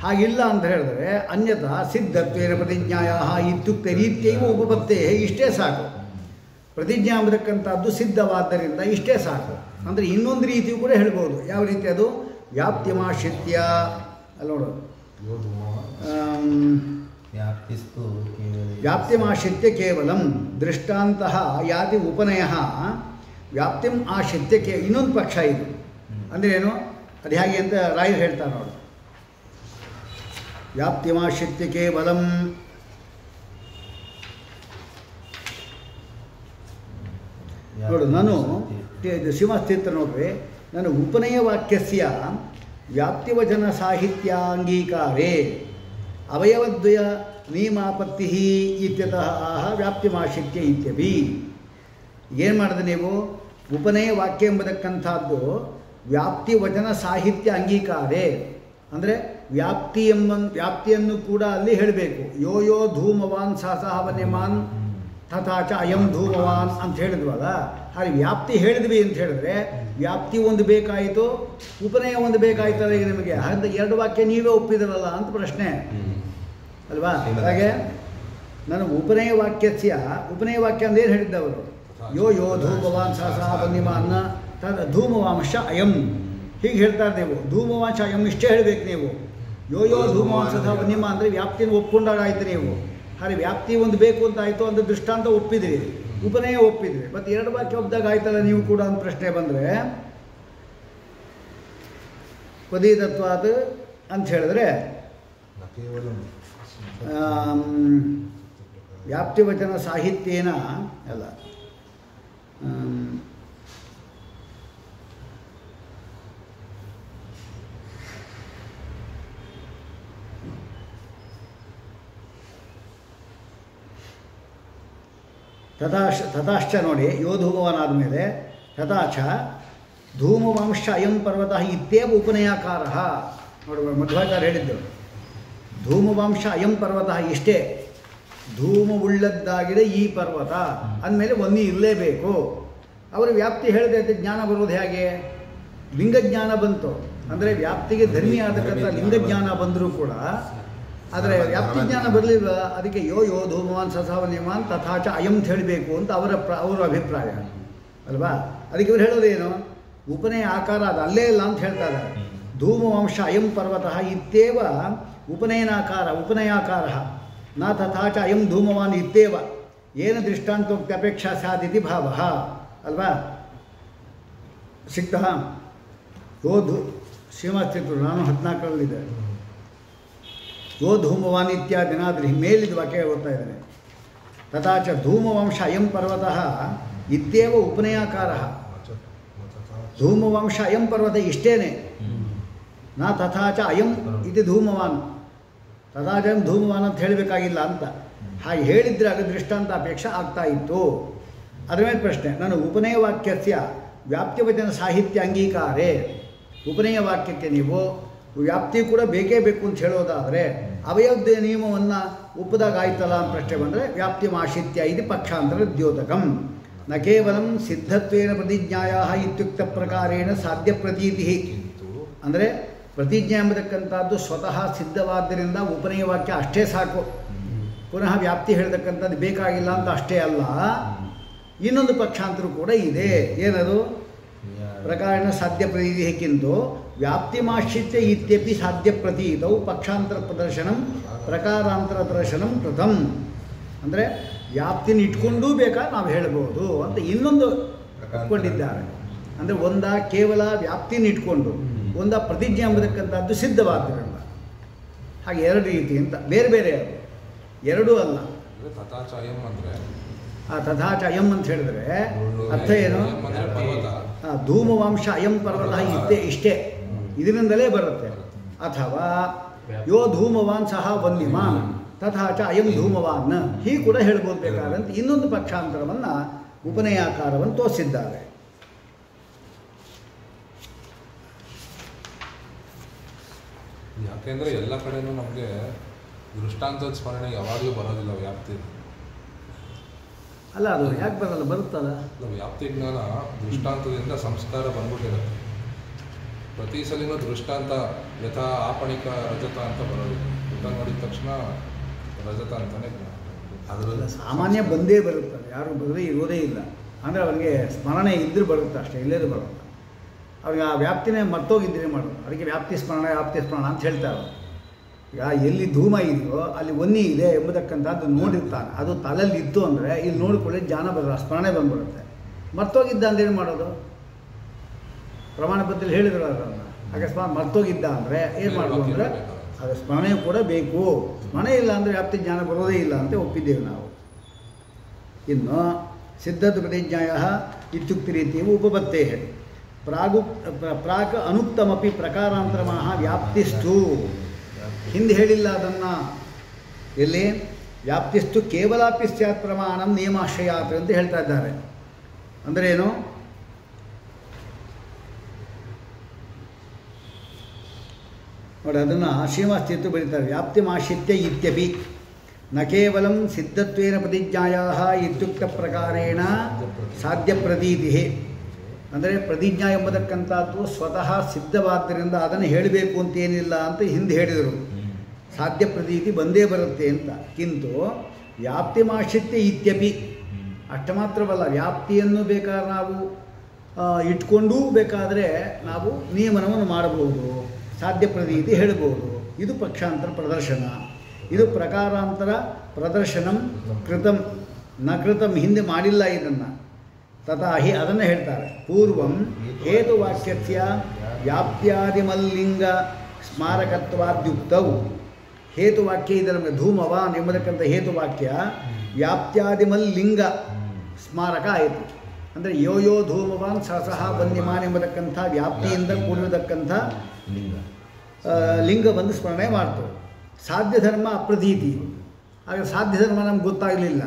S1: ಹಾಗಿಲ್ಲ ಅಂತ ಹೇಳಿದ್ರೆ ಅನ್ಯಥಾ ಸಿದ್ಧತ್ವೇನ ಪ್ರತಿಜ್ಞಾಯ ಇತ್ಯುಕ್ತ ರೀತಿಯೂ ಉಪಪತ್ತೇ. ಇಷ್ಟೇ ಸಾಕು. ಪ್ರತಿಜ್ಞಾ ಎಂಬುದಕ್ಕಂಥದ್ದು ಸಿದ್ಧವಾದ್ದರಿಂದ ಇಷ್ಟೇ ಸಾಕು. ಅಂದರೆ ಇನ್ನೊಂದು ರೀತಿಯೂ ಕೂಡ ಹೇಳ್ಬೋದು. ಯಾವ ರೀತಿ ಅದು, ವ್ಯಾಪ್ತಿಮಾಶ್ರಿತ್ಯ ಅಲ್ಲ ನೋಡು,
S2: ಯೋ
S3: ವ್ಯಾಪ್ತಿಸ್ತು
S1: ವ್ಯಾಪ್ತಿಮಾಶ್ರಿತ್ಯ ಕೇವಲಂ ದೃಷ್ಟಾಂತಃ ಯಾತಿ ಉಪನಯ ವ್ಯಾಪ್ತಿಂ ಆಶ್ರಿತ್ಯ ಇನ್ನೊಂದು ಪಕ್ಷ ಇದು. ಅಂದರೆ ಏನು, ಅದು ಹೇಗೆ ಅಂತ ರಾಯರು ಹೇಳ್ತಾರೆ ನೋಡು. ವ್ಯಾಪ್ತಿಮಾಶ್ರಿತ್ಯ ಕೇವಲಂ ನೋಡು, ನಾನು ಸಿಂಹಸ್ಥಿತ ನೋಡ್ರಿ, ನಾನು ಉಪನಯ ವಾಕ್ಯಸ್ಯ ವ್ಯಾಪ್ತಿವಚನ ಸಾಹಿತ್ಯಾಂಗೀಕಾರೇ ಅವಯವದ್ವಯ ನಿಯಮಾಪತ್ತಿ ಇತ್ಯತಃ ವ್ಯಾಪ್ತಿಮಾಶ್ರಿತ್ಯ ಇತ್ಯಪಿ. ಏನು ಮಾಡಿದೆ ನೀವು, ಉಪನಯ ವಾಕ್ಯ ಎಂಬುದಕ್ಕಂಥದ್ದು ವ್ಯಾಪ್ತಿ ವಚನ ಸಾಹಿತ್ಯ ಅಂಗೀಕಾರೇ ಅಂದರೆ ವ್ಯಾಪ್ತಿಯನ್ನು ಕೂಡ ಅಲ್ಲಿ ಹೇಳಬೇಕು. ಯೋ ಧೂಮವಾನ್ ಸಹ ವನ್ಯಮಾನ್ ತಥಾಚ ಅಯಂ ಧೂಮವಾನ್ ಅಂತ ಹೇಳಿದ್ವಲ್ಲ, ಹಾಗೆ ವ್ಯಾಪ್ತಿ ಹೇಳಿದ್ವಿ ಅಂತ ಹೇಳಿದ್ರೆ ವ್ಯಾಪ್ತಿ ಒಂದು ಬೇಕಾಯಿತು, ಉಪನಯ ಒಂದು ಬೇಕಾಯ್ತಲ್ಲ. ಈಗ ನಿಮಗೆ ಹಾಗೆ 2 ವಾಕ್ಯ ನೀವೇ ಒಪ್ಪಿದ್ರಲ್ಲ ಅಂತ ಪ್ರಶ್ನೆ ಅಲ್ವಾ. ಹಾಗೆ ನಾನು ಉಪನಯ ವಾಕ್ಯ ಅಂತ ಏನು ಹೇಳಿದ್ದವರು, ಯೋ ಧೂಮವಾನ್ ಸಹ ವನ್ಯಮಾನ್ನ ಧೂಮವಾಂಶ ಅಯಂ ಹೀಗೆ ಹೇಳ್ತಾರೆ ನೀವು. ಧೂಮವಾಂಶ ಅಯಂ ಇಷ್ಟೇ ಹೇಳಬೇಕು ನೀವು. ಯೋ ಧೂಮವಾಂಶ ಸಹ ವನ್ಯಮ ಅಂದರೆ ವ್ಯಾಪ್ತಿನ ಒಪ್ಕೊಂಡಾಗ ಆಯ್ತು ನೀವು. ಹಾಗೆ ವ್ಯಾಪ್ತಿ ಒಂದು ಬೇಕು ಅಂತ ಆಯಿತು, ಒಂದು ದೃಷ್ಟಾಂತ ಒಪ್ಪಿದ್ರಿ, ಉಪನಯ ಒಪ್ಪಿದ್ರಿ, ಮತ್ತು 2 ವಾಕ್ಯ ಒಪ್ಪಿದಾಗ ಆಯ್ತಲ್ಲ ನೀವು ಕೂಡ ಅಂತ ಪ್ರಶ್ನೆ ಬಂದರೆ ಪದೀತತ್ವಾದ ಅಂತ ಹೇಳಿದ್ರೆ
S2: ಕೇವಲ
S1: ವ್ಯಾಪ್ತಿವಚನ ಸಾಹಿತ್ಯೇನ ಅಲ್ಲ, ತಥಾಶ್ಚ ನೋಡಿ, ಯೋ ಧೂಮವಾನ್ ಆದಮೇಲೆ ತಥಾಚ ಧೂಮವಂಶ ಅಯಂ ಪರ್ವತ ಇತ್ಯೇವ ಉಪನಯಾಕಾರ. ನೋಡಿ ಮಧ್ವಾಚಾರ್ಯ ಹೇಳಿದ್ದು ಧೂಮವಂಶ ಅಯಂ ಪರ್ವತ ಇಷ್ಟೇ. ಧೂಮವುಳ್ಳದ್ದಾಗಿದೆ ಈ ಪರ್ವತ ಅಂದಮೇಲೆ ವನ್ನಿ ಇರಲೇಬೇಕು. ಅವರ ವ್ಯಾಪ್ತಿ ಹೇಳಿದ್ರೆ ಜ್ಞಾನ ಬರೋದು ಹೇಗೆ? ಲಿಂಗಜ್ಞಾನ ಬಂತು ಅಂದರೆ ವ್ಯಾಪ್ತಿಗೆ ಧರ್ಮಿ ಆದಕ್ಕಂಥ ಲಿಂಗಜ್ಞಾನ ಬಂದರೂ ಕೂಡ ಆದರೆ ವ್ಯಾಪ್ತಿ ಜ್ಞಾನ ಬರಲಿಲ್ಲ. ಅದಕ್ಕೆ ಯೋ ಯೋ ಧೂಮವಾನ್ ಸಸಾವನ್ಯಮಾನ್ ತಥಾಚ ಅಯಂ ಅಂತ ಹೇಳಬೇಕು ಅಂತ ಅವರ ಅಭಿಪ್ರಾಯ ಅಲ್ವಾ. ಅದಕ್ಕೆ ಇವರು ಹೇಳೋದೇನು? ಉಪನಯ ಆಕಾರ ಅದು ಅಲ್ಲೇ ಇಲ್ಲ ಅಂತ ಹೇಳ್ತಾ ಇದ್ದಾರೆ. ಧೂಮವಂಶ ಅಯಂ ಪರ್ವತಃ ಇತ್ಯೇವ ಉಪನಯಾಕಾರ ನ ತಥಾಚ ಅಯಂ ಧೂಮವಾನ್ ಇತ್ಯೇವ ಏನ ದೃಷ್ಟಾಂತೋಕ್ತ್ಯಪೇಕ್ಷಾ ಸ್ಯಾದಿತಿ ಭಾವ ಅಲ್ವಾ. ಸಿಕ್ತಾ? ಓದು ಶ್ರೀಮಸ್ತಿತ್ತು ನಾನು 14ರಲ್ಲಿದೆ. ಯೋ ಧೂಮವಾನ್ ಇತ್ಯಾದಿನಾದ್ರಿ ಮೇಲಿದ ವಾಕ್ಯ ಓದ್ತಾ ಇದ್ದಾನೆ. ತಥಾಚ ಧೂಮವಂಶ ಅಯಂ ಪರ್ವತಃ ಇತ್ಯೇವ ಉಪನಯಾಕಾರ. ಧೂಮವಂಶ ಅಯಂ ಪರ್ವತ ಇಷ್ಟೇನೆ. ನಾ ತಥಾಚ ಅಯಂ ಇದು ಧೂಮವಾನ್ ತಥಾಚ ಅಯಂ ಧೂಮವಾನ್ ಅಂತ ಹೇಳಬೇಕಾಗಿಲ್ಲ ಅಂತ. ಹಾಗೆ ಹೇಳಿದರೆ ಆಗ ದೃಷ್ಟಾಂತ ಅಪೇಕ್ಷೆ ಆಗ್ತಾ ಇತ್ತು. ಅದರ ಮೇಲೆ ಪ್ರಶ್ನೆ, ನಾನು ಉಪನಯ ವಾಕ್ಯಸ್ಯ ವ್ಯಾಪ್ತಿವಚನ ಸಾಹಿತ್ಯ ಅಂಗೀಕಾರೇ. ಉಪನಯ ವಾಕ್ಯಕ್ಕೆ ನೀವು ವ್ಯಾಪ್ತಿ ಕೂಡ ಬೇಕೇ ಬೇಕು ಅಂತ ಹೇಳೋದಾದರೆ ಅವಯವದ ನಿಯಮವನ್ನು ಒಪ್ಪದಾಗ ಆಯ್ತಲ್ಲ ಅಂತ ಪ್ರಶ್ನೆ ಬಂದರೆ ವ್ಯಾಪ್ತಿ ಮಾಶಿತ್ಯ ಇದು ಪಕ್ಷಾಂತರ ದ್ಯೋತಕಂ ನ ಕೇವಲಂ ಸಿದ್ಧತ್ವೇನ ಪ್ರತಿಜ್ಞಾಯ ಇತ್ಯುಕ್ತ ಪ್ರಕಾರೇಣ ಸಾಧ್ಯ ಪ್ರತೀತಿ. ಅಂದರೆ ಪ್ರತಿಜ್ಞೆ ಎಂಬತಕ್ಕಂಥದ್ದು ಸ್ವತಃ ಸಿದ್ಧವಾದ್ದರಿಂದ ಉಪನಯ ವಾಕ್ಯ ಅಷ್ಟೇ ಸಾಕು. ಪುನಃ ವ್ಯಾಪ್ತಿ ಹೇಳ್ತಕ್ಕಂಥದ್ದು ಬೇಕಾಗಿಲ್ಲ ಅಂತ ಅಷ್ಟೇ ಅಲ್ಲ, ಇನ್ನೊಂದು ಪಕ್ಷಾಂತರ ಕೂಡ ಇದೆ. ಏನದು? ಪ್ರಕಾರೇಣ ಸಾಧ್ಯ ಪ್ರತೀತಿಕ್ಕಿಂತು ವ್ಯಾಪ್ತಿಮಾಶ್ರಿತ್ಯ ಇತ್ಯಪಿ ಸಾಧ್ಯ ಪ್ರತೀತವು ಪಕ್ಷಾಂತರ ಪ್ರದರ್ಶನಂ ಪ್ರಕಾರಾಂತರ ದರ್ಶನಂ ಕೃತಂ. ಅಂದರೆ ವ್ಯಾಪ್ತಿನ ಇಟ್ಕೊಂಡೂ ಬೇಕಾದ್ರೆ ನಾವು ಹೇಳ್ಬೋದು ಅಂತ ಇನ್ನೊಂದು ಇಟ್ಕೊಂಡಿದ್ದಾರೆ. ಅಂದರೆ ಒಂದ ಕೇವಲ ವ್ಯಾಪ್ತಿನ ಇಟ್ಕೊಂಡು ಒಂದ ಪ್ರತಿಜ್ಞೆ ಎಂಬತಕ್ಕಂಥದ್ದು ಸಿದ್ಧವಾದ್ದರಿಂದ. ಹಾಗೆ ಎರಡು ರೀತಿ ಅಂತ ಬೇರೆ ಬೇರೆ ಅದು ಎರಡೂ ಅಲ್ಲ.
S2: ತಥಾಚ ಅಯಂ ಅಂದರೆ
S1: ಆ ತಥಾಚ ಅಯಂ ಅಂತ ಹೇಳಿದ್ರೆ ಅರ್ಥ ಏನು? ಧೂಮವಂಶ ಅಯಂ ಪರ್ವತ ಇಷ್ಟೇ ಇದರಿಂದಲೇ ಬರುತ್ತೆ. ಅಥವಾ ಯೋ ಧೂಮವಾನ್ ಸಹ ವನ್ಯಮಾನ್ ತಥಾಚ ಅಯಂ ಧೂಮವಾನ್ ಹೀಗೆ ಕೂಡ ಹೇಳ್ಬೋದು ಬೇಕಾದಂತ ಇನ್ನೊಂದು ಪಕ್ಷಾಂತರವನ್ನು ಉಪನಯಾಕಾರವನ್ನು ತೋರಿಸಿದ್ದಾರೆ.
S2: ಯಾಕೆಂದರೆ ಎಲ್ಲ ಕಡೆನೂ ನಮಗೆ ದೃಷ್ಟಾಂತದ ಸ್ಮರಣೆ ಯಾವಾಗಲೂ ಬರೋದಿಲ್ಲ. ವ್ಯಾಪ್ತಿ
S1: ಅಲ್ಲ, ಅದು ಯಾಕೆ ಬರಲ್ಲ? ಬರುತ್ತಲ್ಲ.
S2: ವ್ಯಾಪ್ತಿ ಜ್ಞಾನ ದೃಷ್ಟಾಂತದಿಂದ ಸಂಸ್ಕಾರ ಬಂದ್ಬಿಟ್ಟಿರುತ್ತೆ. ಪ್ರತಿ ಸಲಿನೂ ದೃಷ್ಟಾಂತ ಯಥಾ ಆಪಣಿಕ ರಜತ ಅಂತ ಬರೋದಿಲ್ಲ. ಊಟ ನೋಡಿದ ತಕ್ಷಣ ರಜತ ಅಂತಲೇ
S1: ಅದರಲ್ಲ ಸಾಮಾನ್ಯ ಬಂದೇ ಬರುತ್ತದೆ. ಯಾರು ಬರದೇ ಇರೋದೇ ಇಲ್ಲ. ಅಂದರೆ ಅವರಿಗೆ ಸ್ಮರಣೆ ಇದ್ದರೂ ಬರುತ್ತೆ ಅಷ್ಟೇ, ಇಲ್ಲದೇ ಬರುತ್ತೆ. ಅವ್ರಿಗೆ ಆ ವ್ಯಾಪ್ತಿನೇ ಮರ್ತೋಗಿದ್ದರೆ ಮಾಡೋದು. ಅದಕ್ಕೆ ವ್ಯಾಪ್ತಿ ಸ್ಮರಣ ಅಂತ ಹೇಳ್ತಾರೆ. ಈಗ ಎಲ್ಲಿ ಧೂಮ ಇದೆಯೋ ಅಲ್ಲಿ ವನ್ನಿ ಇದೆ ಎಂಬುದಕ್ಕಂಥದ್ದು ನೋಡಿರ್ತಾನೆ. ಅದು ತಲೆಯಲ್ಲಿ ಇತ್ತು ಅಂದರೆ ಇಲ್ಲಿ ನೋಡಿಕೊಳ್ಳಿ ಜ್ಞಾನ ಬರೋಲ್ಲ, ಸ್ಮರಣೆ ಬಂದ್ಬಿಡುತ್ತೆ. ಮರ್ತೋಗಿದ್ದ ಅಂದೇನು ಮಾಡೋದು? ಪ್ರಮಾಣ ಪತ್ರದಲ್ಲಿ ಹೇಳಿದ್ರು ಅದನ್ನು. ಅಕಸ್ಮಾತ್ ಮರ್ತೋಗಿದ್ದ ಅಂದರೆ ಏನು ಮಾಡೋದು ಅಂದರೆ ಅದು ಸ್ಮರಣೆಯೂ ಕೂಡ ಬೇಕು. ಸ್ಮರಣೆ ಇಲ್ಲ ಅಂದರೆ ವ್ಯಾಪ್ತಿ ಜ್ಞಾನ ಬರೋದೇ ಇಲ್ಲ ಅಂತ ಒಪ್ಪಿದ್ದೇವೆ ನಾವು. ಇನ್ನು ಸಿದ್ಧತು ಪ್ರತಿಜ್ಞಾಯ ಇತ್ಯುಕ್ತಿ ರೀತಿಯು ಉಪಪತ್ತೇ ಪ್ರಾಕ್ ಅನುಕ್ತಮಪಿ ಪ್ರಕಾರಾಂತರಮಃ ವ್ಯಾಪ್ತಿಸ್ತು. ಹಿಂದೆ ಹೇಳಿಲ್ಲ ಅದನ್ನು. ಎಲ್ಲಿ? ವ್ಯಾಪ್ತಿಸ್ತು ಕೇವಲಾಪಿ ಸ್ಯಾತ್ ಪ್ರಮಾಣಂ ನಿಯಮಾಶ್ರಯಾತ್ ಅಂತ ಹೇಳ್ತಾ ಇದ್ದಾರೆ. ಅಂದರೆ ಏನು? ನೋಡಿ ಅದನ್ನು ಶ್ರೀಮಸ್ತಿತ್ತು ಬರೀತಾರೆ. ವ್ಯಾಪ್ತಿಮಾಶ್ರಿತ್ಯ ಇತ್ಯಪಿ ನ ಕೇವಲಂ ಸಿದ್ಧತ್ವೇನ ಪ್ರತಿಜ್ಞಾಯ ಇತ್ಯುಕ್ತ ಪ್ರಕಾರೇಣ ಸಾಧ್ಯ ಪ್ರತೀತಿ. ಅಂದರೆ ಪ್ರತಿಜ್ಞಾ ಎಂಬತಕ್ಕಂಥದ್ದು ಸ್ವತಃ ಸಿದ್ಧವಾದ್ದರಿಂದ ಅದನ್ನು ಹೇಳಬೇಕು ಅಂತೇನಿಲ್ಲ ಅಂತ ಹಿಂದೆ ಹೇಳಿದರು. ಸಾಧ್ಯ ಪ್ರತೀತಿ ಬಂದೇ ಬರುತ್ತೆ ಅಂತ. ಕಿಂತು ವ್ಯಾಪ್ತಿಮಾಶ್ರಿತ್ಯ ಇತ್ಯಪಿ ಅಷ್ಟು ಮಾತ್ರವಲ್ಲ, ವ್ಯಾಪ್ತಿಯನ್ನು ಬೇಕಾದ್ರೆ ನಾವು ಇಟ್ಕೊಂಡೂ ಬೇಕಾದರೆ ನಾವು ನಿಯಮನವನ್ನು ಮಾಡಬಹುದು, ಸಾಧ್ಯ ಪ್ರತೀತಿ ಹೇಳ್ಬೋದು. ಇದು ಪಕ್ಷಾಂತರ ಪ್ರದರ್ಶನ. ಇದು ಪ್ರಕಾರಾಂತರ ಪ್ರದರ್ಶನಂ ಕೃತಂ ನ ಕೃತಂ, ಹಿಂದೆ ಮಾಡಿಲ್ಲ ಇದನ್ನು. ತಥಾಹಿ ಅದನ್ನು ಹೇಳ್ತಾರೆ. ಪೂರ್ವಂ ಹೇತುವಾಕ್ಯಸ್ಯ ವ್ಯಾಪ್ತ್ಯಾದಿಮಲ್ಲಿಂಗ ಸ್ಮಾರಕತ್ವಾದ್ಯುಕ್ತವು. ಹೇತುವಾಕ್ಯ ಇದೆ ನಮಗೆ ಧೂಮವಾನ್ ಎಂಬತಕ್ಕಂಥ ಹೇತುವಾಕ್ಯ ವ್ಯಾಪ್ತ್ಯಾದಿಮಲ್ಲಿಂಗ ಸ್ಮಾರಕ ಆಯಿತು. ಅಂದರೆ ಯೋ ಯೋ ಧೂಮವಾನ್ ಸಹ ವನ್ಯಮಾನ್ ಎಂಬತಕ್ಕಂಥ ವ್ಯಾಪ್ತಿಯಿಂದ ಕೂಡಿರತಕ್ಕಂಥ ಲಿಂಗ ಬಂದು ಸ್ಮರಣೆ ಮಾಡ್ತು. ಸಾಧ್ಯ ಧರ್ಮ ಅಪ್ರತೀತಿ. ಆಗ ಸಾಧ್ಯ ಧರ್ಮ ನಮ್ಗೆ ಗೊತ್ತಾಗಲಿಲ್ಲ.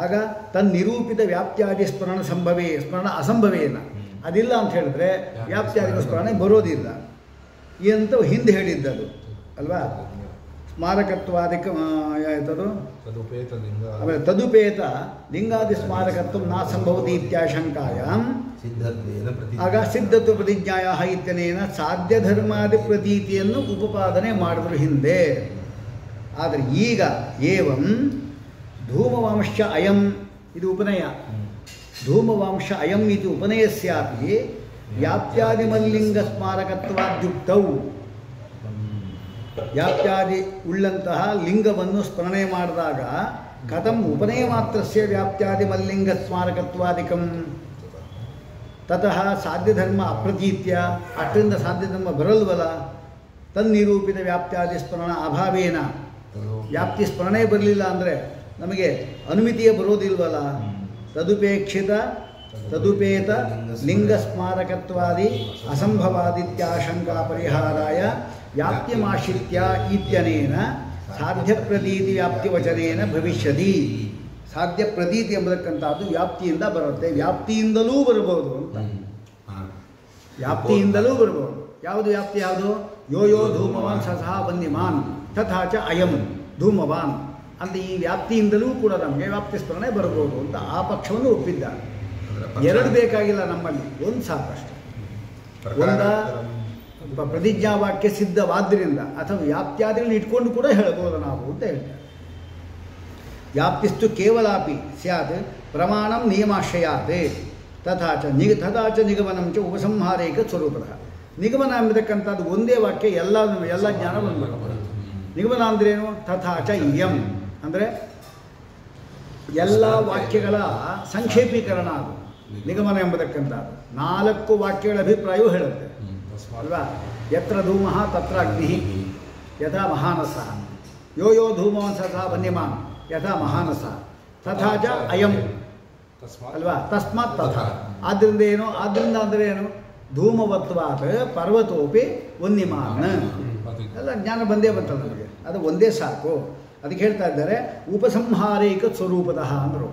S1: ಆಗ ತನ್ನಿರೂಪಿತ ವ್ಯಾಪ್ತ್ಯಾದಿ ಸ್ಮರಣ ಅಸಂಭವೇನ ಅದಿಲ್ಲ ಅಂತ ಹೇಳಿದ್ರೆ ವ್ಯಾಪ್ತ್ಯಾದಿ ಸ್ಮರಣೆ ಬರೋದಿಲ್ಲ ಅಂತ ಹಿಂದೆ ಹೇಳಿದ್ದದು ಅಲ್ವಾ. ಸ್ಮಾರಕತ್ವಾದಿಕ ಯಾಯ್ತದು
S3: ತದುಪೇತಲಿಂಗ
S1: ಆಮೇಲೆ ತದುಪೇತ ಲಿಂಗಾದಿ ಸ್ಮಾರಕತ್ವ ನಾ ಸಂಭವತಿ ಇತ್ಯಾಶಂಕಾಯಾಂ
S3: ಸಿದ್ಧತ್ವೇನ ಪ್ರತಿ
S1: ಆಗ ಸಿದ್ಧತ್ವ ಪ್ರತಿಜ್ಞಾಯ ಇತ್ಯನೇನ ಸಾಧ್ಯ ಧರ್ಮಾದಿ ಪ್ರತೀತಿಯನ್ನು ಉಪಪಾದನೆ ಮಾಡಿದ್ರು ಹಿಂದೆ. ಆದರೆ ಈಗ ಏವಂ ಧೂಮವಾಂಶ ಅಯಂ ಇದು ಉಪನಯ. ಧೂಮವಾಂಶ ಅಯಂ ಇದು ಉಪನಯಸ್ಯಾಪಿ ವ್ಯಾಪ್ತ್ಯಾದಿಮಲ್ಲಿಂಗ ಸ್ಮಾರಕತ್ವಾದ್ಯುಕ್ತೌ ವ್ಯಾಪ್ತ್ಯಾದಿ ಉಳ್ಳಂತಹ ಲಿಂಗವನ್ನು ಸ್ಮರಣೆ ಮಾಡಿದಾಗ ಕಥಂ ಉಪನಯ ಮಾತ್ರಸ್ಯ ವ್ಯಾಪ್ತ್ಯಾದಿ ಮಲ್ಲಿಂಗ ಸ್ಮಾರಕತ್ವಾದಿಕಂ ತತಃ ಸಾಧ್ಯಧರ್ಮ ಅಪ್ರತೀತ್ಯ ಅಷ್ಟರಿಂದ ಸಾಧ್ಯಧರ್ಮ ಬರಲ್ವಲ್ಲ ತನ್ನಿರೂಪಿತ ವ್ಯಾಪ್ತ್ಯಾದಿ ಸ್ಮರಣ ಅಭಾವೇನ ವ್ಯಾಪ್ತಿ ಸ್ಮರಣೆ ಬರಲಿಲ್ಲ ಅಂದರೆ ನಮಗೆ ಅನುಮಿತಿಯೇ ಬರೋದಿಲ್ವಲ್ಲ. ತದುಪೇಕ್ಷಿತ ತದುಪೇತ ಲಿಂಗ ಸ್ಮಾರಕತ್ವಾದಿ ಅಸಂಭವಾದಿತ್ಯಾಶಂಕಾ ಪರಿಹಾರಾಯ ವ್ಯಾಪ್ತಿಮಾಶ್ರಿತ್ಯ ಇತ್ಯನೇನ ಸಾಧ್ಯ ಪ್ರತೀತಿ ವ್ಯಾಪ್ತಿವಚನೇನ ಭವಿಷ್ಯತಿ. ಸಾಧ್ಯ ಪ್ರತೀತಿ ಎಂಬತಕ್ಕಂಥದ್ದು ವ್ಯಾಪ್ತಿಯಿಂದ ಬರುತ್ತೆ, ವ್ಯಾಪ್ತಿಯಿಂದಲೂ ಬರಬಹುದು ಅಂತ. ವ್ಯಾಪ್ತಿಯಿಂದಲೂ ಬರಬಹುದು. ಯಾವುದು ವ್ಯಾಪ್ತಿ ಯಾವುದು? ಯೋ ಯೋ ಧೂಮವಾನ್ ಸಹ ವನ್ಯಮಾನ್ ತಥಾಚ ಅಯಂ ಧೂಮವಾನ್ ಅಂತ ಈ ವ್ಯಾಪ್ತಿಯಿಂದಲೂ ಕೂಡ ನಮಗೆ ವ್ಯಾಪ್ತಿ ಸ್ಮರಣೆ ಬರಬಹುದು ಅಂತ ಆ ಪಕ್ಷವನ್ನು ಒಪ್ಪಿದ್ದಾರೆ. ಎರಡು ಬೇಕಾಗಿಲ್ಲ ನಮ್ಮಲ್ಲಿ, ಒಂದು ಸಾಕಷ್ಟು. ಒಂದ ಪ್ರತಿಜ್ಞಾವಾಕ್ಯ ಸಿದ್ಧವಾದ್ದರಿಂದ ಅಥವಾ ವ್ಯಾಪ್ತ್ಯಾದಿಗಳನ್ನ ಇಟ್ಕೊಂಡು ಕೂಡ ಹೇಳ್ಬೋದು ನಾವು ಅಂತ ಹೇಳ್ತಾರೆ. ವ್ಯಾಪ್ತಿಸ್ತು ಕೇವಲಾಪಿ ಸ್ಯಾತ್ ಪ್ರಮಾಣಂ ನಿಯಮಾಶ್ರಯಾತ್ ತಥಾಚ ನಿಗಮನಂ ಚ ಉಪಸಂಹಾರೈಕ ಸ್ವರೂಪದ. ನಿಗಮನ ಎಂಬತಕ್ಕಂಥದ್ದು ಒಂದೇ ವಾಕ್ಯ ಎಲ್ಲ ಜ್ಞಾನ ಬಂದ್ಬಿಡ್ಬೋದು. ನಿಗಮನ ಅಂದ್ರೇನು? ತಥಾಚ ಇಯಂ ಅಂದರೆ ಎಲ್ಲ ವಾಕ್ಯಗಳ ಸಂಕ್ಷೇಪೀಕರಣ ಅದು ನಿಗಮನ ಎಂಬತಕ್ಕಂಥದ್ದು. 4 ವಾಕ್ಯಗಳ ಅಭಿಪ್ರಾಯವೂ ಹೇಳುತ್ತೆ ಅಲ್ವಾ? ಯತ್ರ ಧೂಮಃ ತತ್ರ ಅಗ್ನಿ ಯಥಾ ಮಹಾನಸ ಯೋ ಯೋ ಧೂಮವಾನ್ ಸಹ ವನ್ಯಮಾನ್ ಯಥಾ ಮಹಾನಸ ತಥಾಚ ಅಯಂ ಅಲ್ವಾ? ತಸ್ಮಾತ್ ತಥಾ. ಆದ್ದರಿಂದ ಏನು? ಆದ್ದರಿಂದ ಅಂದರೆ ಏನು? ಧೂಮವತ್ವಾತ್ ಪರ್ವತೋಪಿ ವನ್ಯಮಾನ್ ಎಲ್ಲ ಜ್ಞಾನ ಬಂದೇ ಬರ್ತದೆ ನಮಗೆ. ಅದು ಒಂದೇ ಸಾಕು. ಅದಕ್ಕೆ ಹೇಳ್ತಾ ಇದ್ದಾರೆ ಉಪಸಂಹಾರೈಕ ಸ್ವರೂಪದ ಅಂದರು.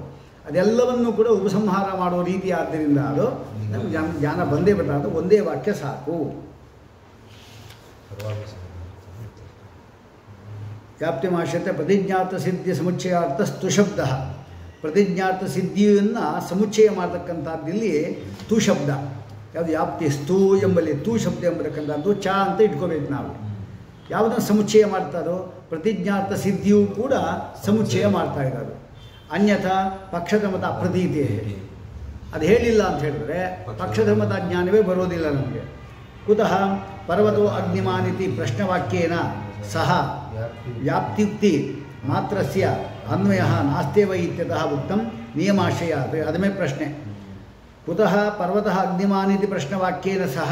S1: ಅದೆಲ್ಲವನ್ನು ಕೂಡ ಉಪಸಂಹಾರ ಮಾಡುವ ರೀತಿ ಆದ್ದರಿಂದ ಅದು ನಮ್ಗೆ ಜ್ಞಾನ ಬಂದೇ ಬರ್ತದೆ. ಅದು ಒಂದೇ ವಾಕ್ಯ ಸಾಕು. ವ್ಯಾಪ್ತಿಮಾಶ್ರಿತ ಪ್ರತಿಜ್ಞಾತ ಸಿದ್ಧಿ ಸಮುಚ್ಚಯಾರ್ಥ ಸ್ತುಶಬ್ದ. ಪ್ರತಿಜ್ಞಾರ್ಥ ಸಿದ್ಧಿಯನ್ನು ಸಮುಚ್ಚಯ ಮಾಡತಕ್ಕಂಥದ್ದಿಲ್ಲಿ ತು ಶಬ್ದ. ಯಾವುದು? ವ್ಯಾಪ್ತಿ ಸ್ತೂ ಎಂಬಲ್ಲಿ ತು ಶಬ್ದ ಎಂಬತಕ್ಕಂಥದ್ದು ಚ ಅಂತ ಇಟ್ಕೋಬೇಕು ನಾವು. ಯಾವುದನ್ನು ಸಮುಚ್ಚಯ ಮಾಡ್ತಾರೋ ಪ್ರತಿಜ್ಞಾರ್ಥ ಸಿದ್ಧಿಯೂ ಕೂಡ ಸಮುಚ್ಚಯ ಮಾಡ್ತಾ ಇರೋದು. ಅನ್ಯಥಾ ಪಕ್ಷಧರ್ಮದ ಅಪ್ರತೀತಿ ಅದು ಹೇಳಿಲ್ಲ ಅಂತ ಹೇಳಿದ್ರೆ ಪಕ್ಷಧರ್ಮದ ಜ್ಞಾನವೇ ಬರೋದಿಲ್ಲ ನಮಗೆ. ಕುತಃ ಪರ್ವತೋ ಅಗ್ನಿಮಾನಿತಿ ಪ್ರಶ್ನವಾಕ್ಯೇನ ಸಹ ವ್ಯಾಪ್ತಿಯುಕ್ತಿ ಮಾತ್ರಸ್ಯ ಅನ್ವಯ ನಾಸ್ತೇವ ಇತ್ಯತಃ ಉಕ್ತಂ ನಿಯಮಾಶ್ರಯಾತ್. ಅದಮೇ ಪ್ರಶ್ನೆ. ಕುತಃ ಪರ್ವತಃ ಅಗ್ನಿಮಾನಿತಿ ಪ್ರಶ್ನವಾಕ್ಯೇನ ಸಹ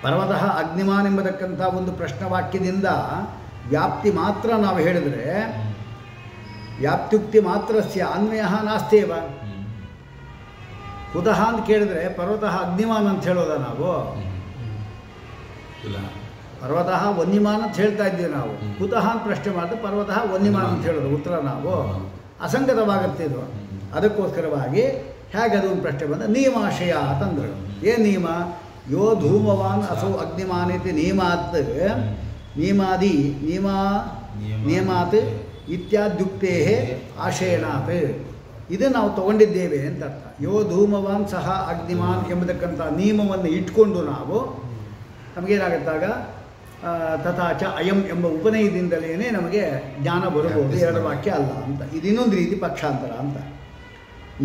S1: ಪರ್ವತಃ ಅಗ್ನಿಮಾನ್ ಎಂಬತಕ್ಕಂಥ ಒಂದು ಪ್ರಶ್ನವಾಕ್ಯದಿಂದ ವ್ಯಾಪ್ತಿ ಮಾತ್ರ ನಾವು ಹೇಳಿದರೆ ವ್ಯಾಪ್ತ್ಯುಕ್ತಿ ಮಾತ್ರಸ್ಯ ಅನ್ವಯ ನಾಸ್ತೇವ. ಕುತಃ ಅಂತ ಕೇಳಿದ್ರೆ ಪರ್ವತಃ ಅಗ್ನಿಮಾನ್ ಅಂತ ಹೇಳೋದ ನಾವು? ಪರ್ವತಃ ವನ್ಯಮಾನ್ ಅಂತ ಹೇಳ್ತಾ ಇದ್ದೀವಿ ನಾವು. ಕುತಃ ಅಂತ ಪ್ರಶ್ನೆ ಮಾಡಿದ್ರೆ ಪರ್ವತಃ ವನ್ಯಮಾನ್ ಅಂತ ಹೇಳೋದು ಉತ್ತರ ನಾವು. ಅಸಂಗತವಾಗುತ್ತೆ ಇದು. ಅದಕ್ಕೋಸ್ಕರವಾಗಿ ಹೇಗೆ ಅದು ಒಂದು ಪ್ರಶ್ನೆ ಬಂದ ನಿಯಮಾಶಯ ಅಂತಂದರು. ಏನು ನಿಯಮ? ಯೋ ಧೂಮವಾನ್ ಅಸೌ ಅಗ್ನಿಮಾನಿತಿ ನಿಯಮಾತ್ ನಿಯಮಾತ್ ಇತ್ಯಾದ್ಯುಕ್ತೇ ಆಶಯನಾತ್. ಇದು ನಾವು ತಗೊಂಡಿದ್ದೇವೆ ಅಂತ ಅರ್ಥ. ಯೋ ಧೂಮವಾನ್ ಸಹ ಅಗ್ನಿಮಾನ್ ಎಂಬತಕ್ಕಂಥ ನಿಯಮವನ್ನು ಇಟ್ಕೊಂಡು ನಾವು ನಮಗೇನಾಗುತ್ತಾಗ ತಥಾಚ ಅಯಂ ಎಂಬ ಉಪನಯದಿಂದಲೇ ನಮಗೆ ಜ್ಞಾನ ಬರಬಹುದು. ಎರಡು ವಾಕ್ಯ ಅಲ್ಲ ಅಂತ. ಇದನ್ನೊಂದು ರೀತಿ ಪಕ್ಷಾಂತರ ಅಂತ.